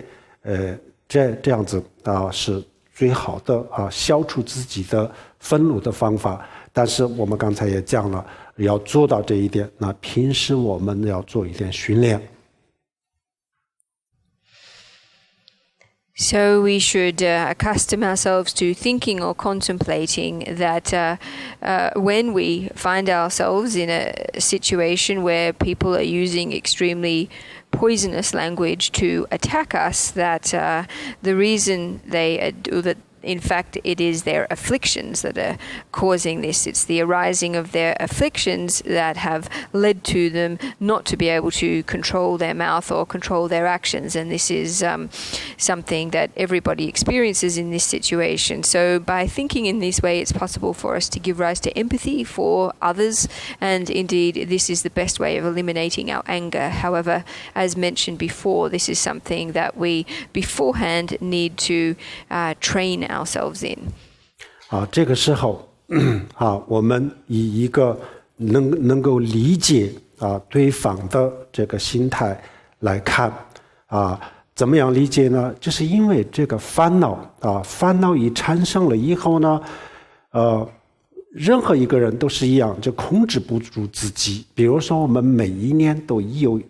这样子是最好的消除自己的愤怒的方法。但是我们刚才也讲了，要做到这一点，那平时我们要做一点训练。So we should accustom ourselves to thinking or contemplating that when we find ourselves in a situation where people are using extremely poisonous language to attack us, that the reason they do that, in fact, it is their afflictions that are causing this. It's the arising of their afflictions that have led to them not to be able to control their mouth or control their actions. And this is something that everybody experiences in this situation. So by thinking in this way, it's possible for us to give rise to empathy for others. And indeed, this is the best way of eliminating our anger. However, as mentioned before, this is something that we beforehand need to train ourselves in. 这个时候我们以一个能够理解对方的这个心态来看怎么样理解呢？就是因为这个烦恼一产生了以后呢任何一个人都是一样，就控制不住自己。比如说，我们每一年都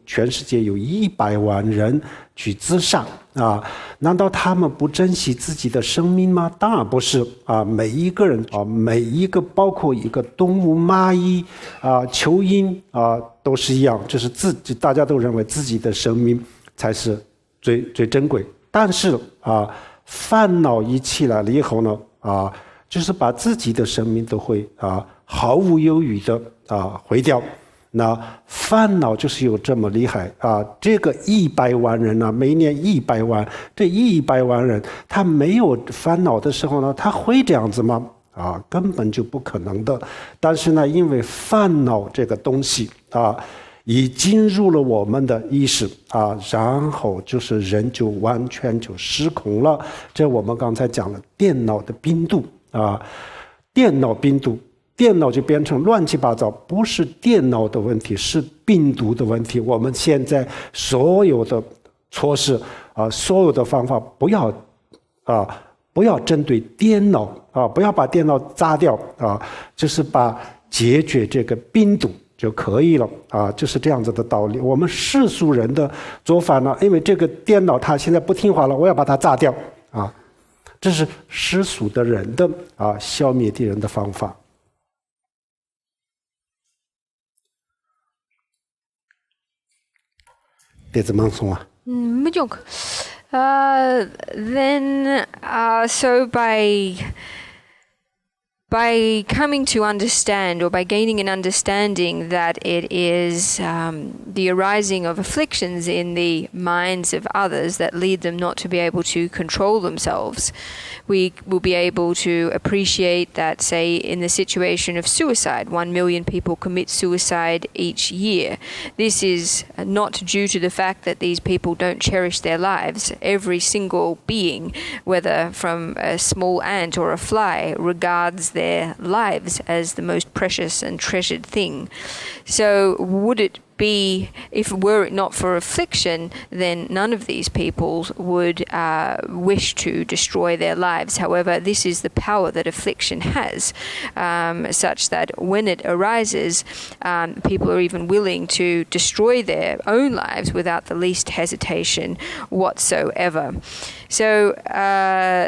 全世界有100万人去自杀啊，难道他们不珍惜自己的生命吗？当然不是啊，每一个人啊，每一个包括一个动物、蚂蚁啊、蚯蚓啊，都是一样，就是大家都认为自己的生命才是最珍贵。但是啊，烦恼一起来了以后呢，啊。就是把自己的生命都会毫无犹豫的毁掉。那烦恼就是有这么厉害啊！这个100万人呢，每年100万，这100万人他没有烦恼的时候呢，他会这样子吗？根本就不可能的。但是呢，因为烦恼这个东西已进入了我们的意识然后就是人就完全就失控了。这我们刚才讲了电脑的病毒。电脑病毒，电脑就变成乱七八糟，不是电脑的问题，是病毒的问题。我们现在所有的措施所有的方法，不要针对电脑不要把电脑炸掉就是把解决这个病毒就可以了就是这样子的道理。我们世俗人的做法呢，因为这个电脑它现在不听话了，我要把它炸掉这是世俗的人的消灭敌人的方法。弟子们送啊。무적. Then, so by coming to understand, or by gaining an understanding that it is the arising of afflictions in the minds of others that lead them not to be able to control themselves, we will be able to appreciate that, say, in the situation of suicide, 1 million people commit suicide each year. This is not due to the fact that these people don't cherish their lives. Every single being, whether from a small ant or a fly, regards their lives as the most precious and treasured thing. So would it be, if were it not for affliction, then none of these people would wish to destroy their lives. However, this is the power that affliction has, such that when it arises, people are even willing to destroy their own lives without the least hesitation whatsoever. So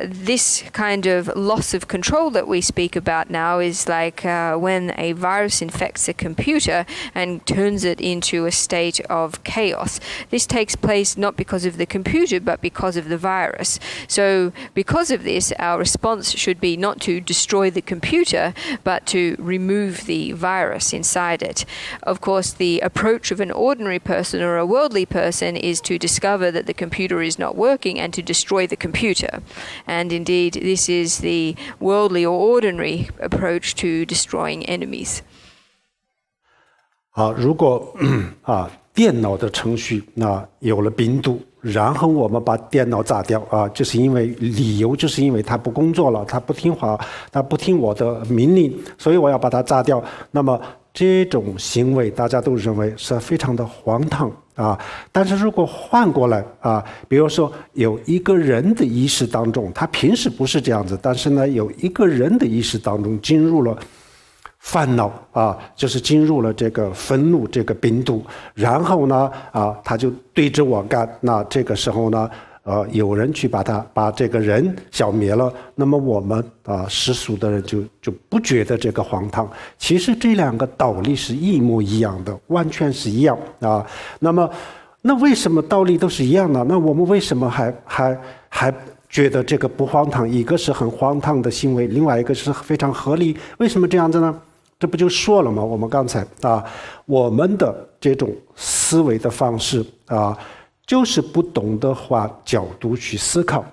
this kind of loss of control that we speak about now is like when a virus infects a computer and turns it into a state of chaos. This takes place not because of the computer, but because of the virus. So because of this, our response should be not to destroy the computer, but to remove the virus inside it. Of course, the approach of an ordinary person or a worldly person is to discover that the computer is not working and to destroy the computer. And indeed, this is the worldly or ordinary approach to destroying enemies. 如果电脑的程序有了病毒，然后我们把电脑炸掉就是因为理由就是因为它不工作了，它不听话，它不听我的命令，所以我要把它炸掉。那么这种行为大家都认为是非常的荒唐但是如果换过来比如说有一个人的意识当中，他平时不是这样子，但是呢有一个人的意识当中进入了烦恼就是进入了这个愤怒这个病毒，然后呢他就对着我干，那这个时候呢有人去把这个人消灭了，那么我们世俗的人就不觉得这个荒唐。其实这两个道理是一模一样的，完全是一样那为什么道理都是一样呢？那我们为什么还觉得这个不荒唐？一个是很荒唐的行为，另外一个是非常合理，为什么这样子呢？这不就说了吗？我们刚才我们的这种思维的方式就是不懂得换角度去思考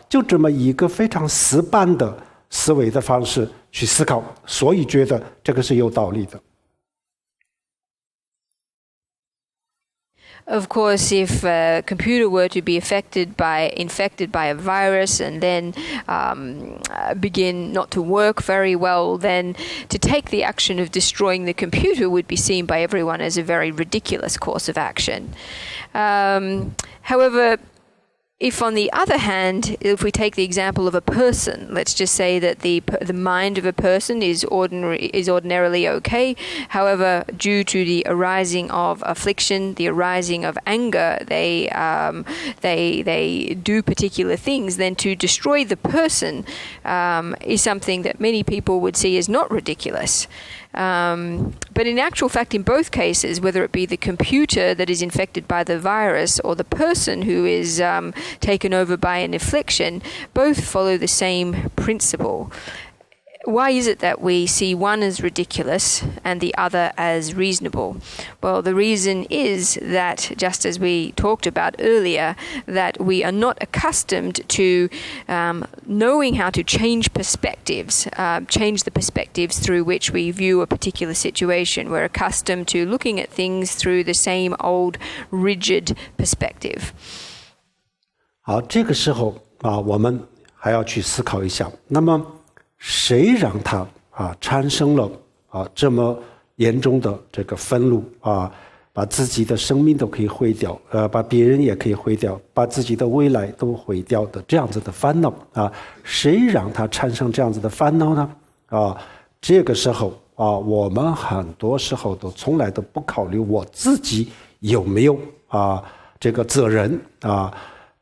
就这么一个非常死板的思维的方式去思考，所以觉得这个是有道理的。Of course, if a computer were to be infected by a virus and then begin not to work very well, then to take the action of destroying the computer would be seen by everyone as a very ridiculous course of action. However, If, on the other hand, if we take the example of a person, let's just say that the mind of a person is ordinarily okay. However, due to the arising of affliction, the arising of anger, they do particular things. Then to destroy the person is something that many people would see as not ridiculous. But in actual fact, in both cases, whether it be the computer that is infected by the virus or the person who is taken over by an affliction, both follow the same principle. Why is it that we see one as ridiculous and the other as reasonable? Well, the reason is that, just as we talked about earlier, that we are not accustomed to knowing how to change perspectives, change the perspectives through which we view a particular situation. We're accustomed to looking at things through the same old rigid perspective. 好，这个时候我们还要去思考一下，那么谁让他产生了这么严重的这个愤怒把自己的生命都可以毁掉，把别人也可以毁掉，把自己的未来都毁掉的这样子的烦恼谁让他产生这样子的烦恼呢？这个时候我们很多时候都从来都不考虑我自己有没有这个责任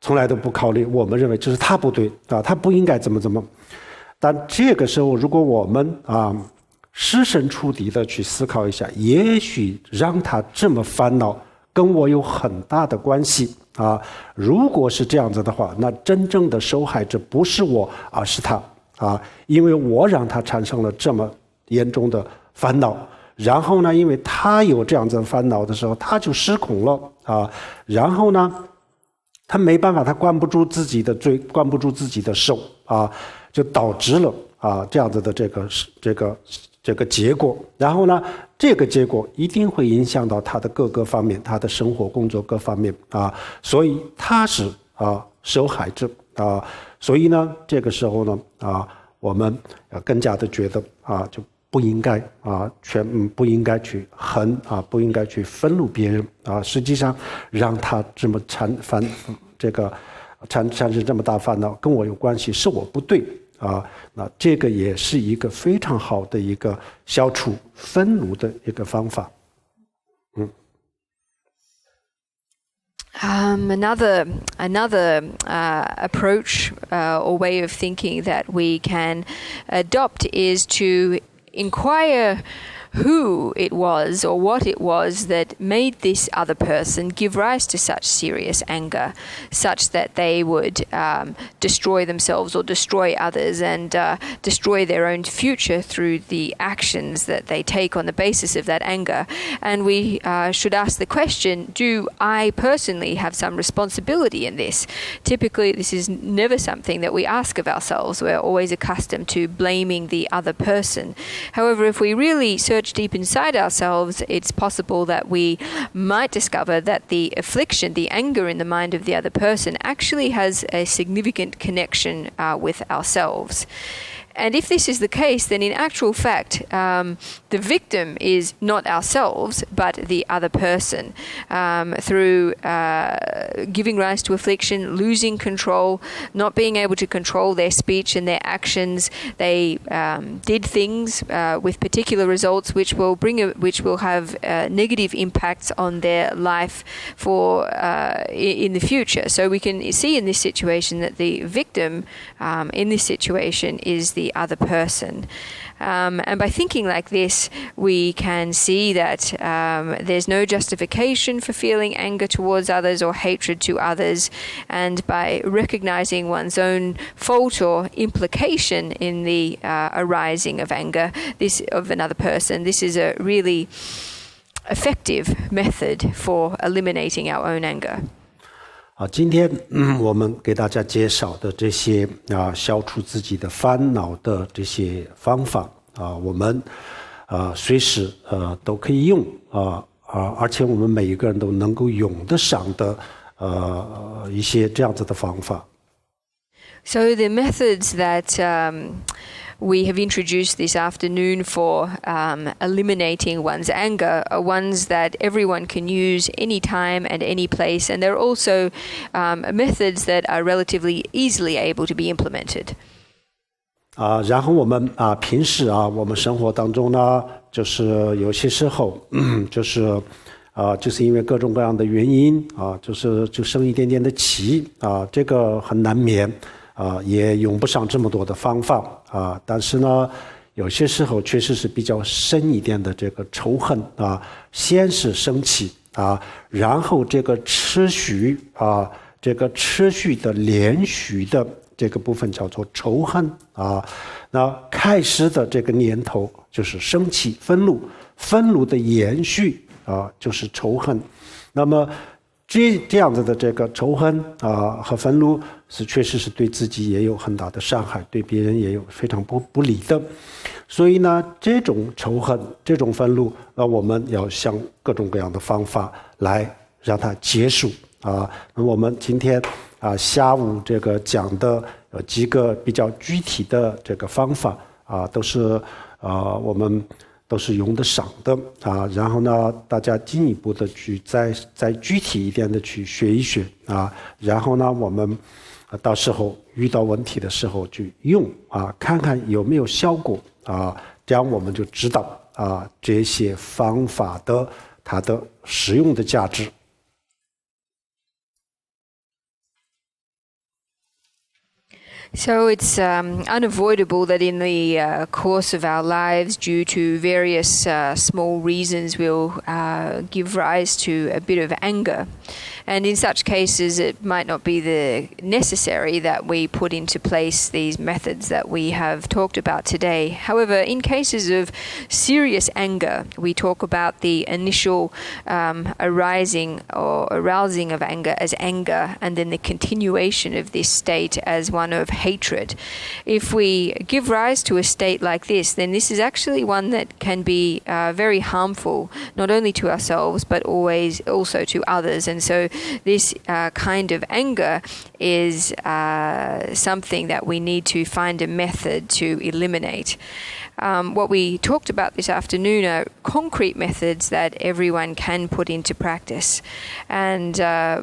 从来都不考虑，我们认为这是他不对他不应该怎么。但这个时候，如果我们设身处地的去思考一下，也许让他这么烦恼，跟我有很大的关系如果是这样子的话，那真正的受害者不是我，而是他因为我让他产生了这么严重的烦恼，然后呢，因为他有这样子的烦恼的时候，他就失控了然后呢，他没办法，他关不住自己的嘴，关不住自己的手就导致了这样子的这个结果。然后呢，这个结果一定会影响到他的各个方面，他的生活、工作各方面所以他是受害者所以呢，这个时候呢我们更加的觉得就不应该不应该去恨不应该去愤怒别人实际上让他这么产生这么大烦恼，跟我有关系，是我不对那这个也是一个非常好的一个消除愤怒的一个方法。Another approach or way of thinking that we can adopt is to inquire who it was or what it was that made this other person give rise to such serious anger, such that they would destroy themselves or destroy others and destroy their own future through the actions that they take on the basis of that anger. And we should ask the question, do I personally have some responsibility in this? Typically, this is never something that we ask of ourselves. We're always accustomed to blaming the other person. However, if we really search deep inside ourselves, it's possible that we might discover that the affliction, the anger in the mind of the other person actually has a significant connection with ourselves. And if this is the case, then in actual fact, the victim is not ourselves, but the other person. Through giving rise to affliction, losing control, not being able to control their speech and their actions, they did things with particular results which will have negative impacts on their life for in the future. So we can see in this situation that the victim in this situation is the other person. And by thinking like this, we can see that there's no justification for feeling anger towards others or hatred to others. And by recognizing one's own fault or implication in the arising of anger of another person, this is a really effective method for eliminating our own anger. 今天我们给大家介绍的这些消除自己的烦恼的这些方法我们随时都可以用而且我们每一个人都能够用得上的一些这样子的方法。 So the methods that we have introduced this afternoon for eliminating one's anger are ones that everyone can use anytime and any place, and they're also methods that are relatively easily able to be implemented. 然后我们平时我们生活当中呢，就是有些时候，就是因为各种各样的原因就生一点点的气这个很难免也用不上这么多的方法但是呢，有些时候确实是比较深一点的这个仇恨先是生气然后这个持续的连续的。这个部分叫做仇恨那开始的这个念头就是生气、愤怒的延续就是仇恨。那么这样子的这个仇恨和愤怒是确实是对自己也有很大的伤害，对别人也有非常不利的。所以呢，这种仇恨、这种愤怒我们要想各种各样的方法来让它结束那我们今天下午这个讲的有几个比较具体的这个方法都是我们都是用得上的然后呢，大家进一步的去再具体一点的去学一学然后呢，我们到时候遇到问题的时候去用看看有没有效果这样我们就知道这些方法的它的实用的价值。So it's unavoidable that in the course of our lives, due to various small reasons, we'll give rise to a bit of anger. And in such cases, it might not be necessary that we put into place these methods that we have talked about today. However, in cases of serious anger, we talk about the initial arising or arousing of anger as anger, and then the continuation of this state as one of hatred. If we give rise to a state like this, then this is actually one that can be very harmful, not only to ourselves, but also to others. And so this kind of anger is something that we need to find a method to eliminate. What we talked about this afternoon are concrete methods that everyone can put into practice. And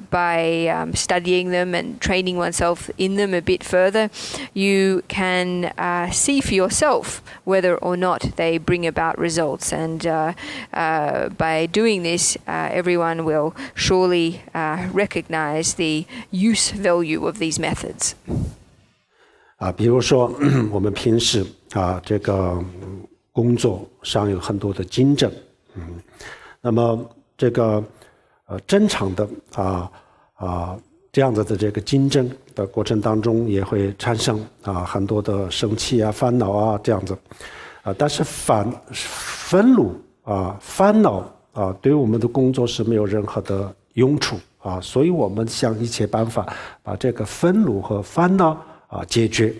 by studying them and training oneself in them a bit further, you can see for yourself whether or not they bring about results. And by doing this, everyone will surely recognize the use value of these methods. 比如说我们平时这个工作上有很多的竞争那么这个正常的这样子的这个竞争的过程当中也会产生很多的生气烦恼这样子但是愤怒烦恼对我们的工作是没有任何的用处所以我们想一切办法把这个愤怒和烦恼解决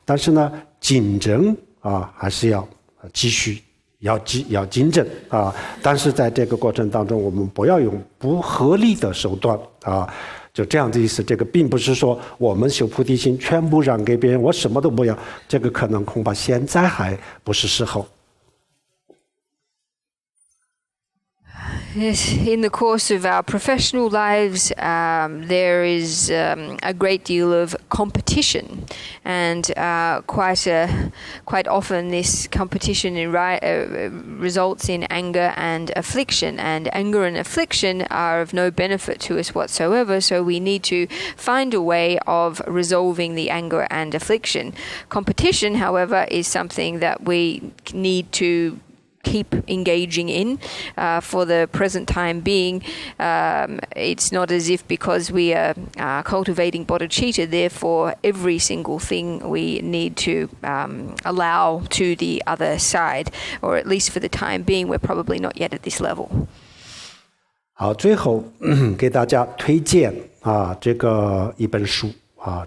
但是呢竞争还是要继续要竞争但是在这个过程当中我们不要用不合理的手段就这样的意思这个并不是说我们修菩提心全部让给别人我什么都不要这个可能恐怕现在还不是时候Yes, in the course of our professional lives, there is a great deal of competition, and quite often this competition results in anger and affliction, and anger and affliction are of no benefit to us whatsoever, so we need to find a way of resolving the anger and affliction. Competition, however, is something that we need to keep engaging in for the present time being. It's not as if because we are cultivating bodhicitta, therefore every single thing we need to allow to the other side, or at least for the time being, we're probably not yet at this level. 好，最后给大家推荐这个一本书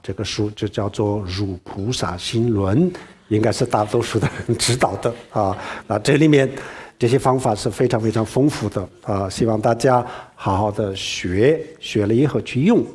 这个书就叫做《入菩萨心论》。应该是大多数的人知道的这里面这些方法是非常非常丰富的希望大家好好的学了以后去用。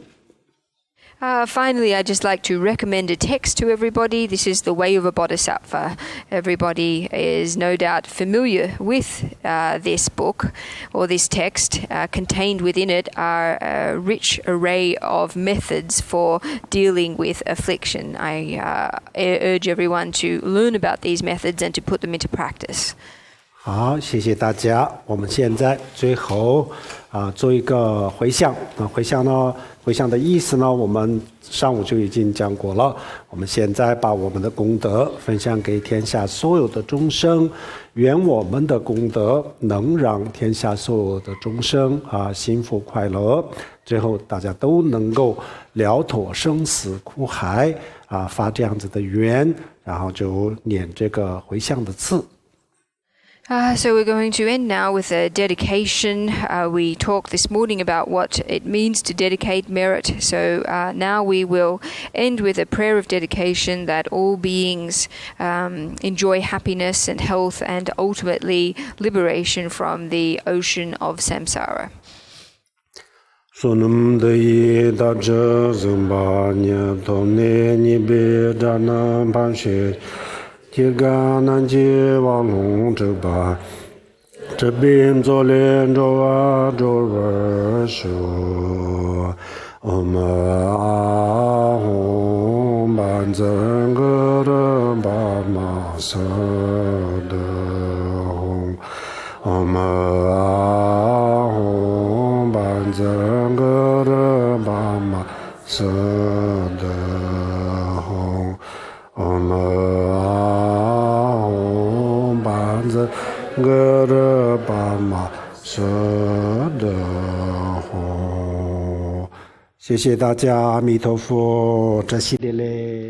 Finally, I'd just like to recommend a text to everybody. This is The Way of a Bodhisattva. Everybody is no doubt familiar with this book or this text. Contained within it are a rich array of methods for dealing with affliction. I urge everyone to learn about these methods and to put them into practice. 好，谢谢大家。我们现在最后做一个回向。回向的意思呢，我们上午就已经讲过了。我们现在把我们的功德分享给天下所有的众生，愿我们的功德能让天下所有的众生幸福快乐，最后大家都能够了脱生死苦海发这样子的愿，然后就念这个回向的字。So we're going to end now with a dedication. We talked this morning about what it means to dedicate merit. So now we will end with a prayer of dedication that all beings enjoy happiness and health and ultimately liberation from the ocean of samsara. Sonam de da je zamba nya to ne ni be da na ban she Tier ga nan jie wang long zhe ba zhe bin zuo lian zhou a zhou wen shu Om a hong ban zhen ge de ba ma se de hong Om a hong ban zhen ge de ba ma se de hong Om a ban zhen ge de ba ma se de hong 谢谢大家，阿弥陀佛，扎西咧咧。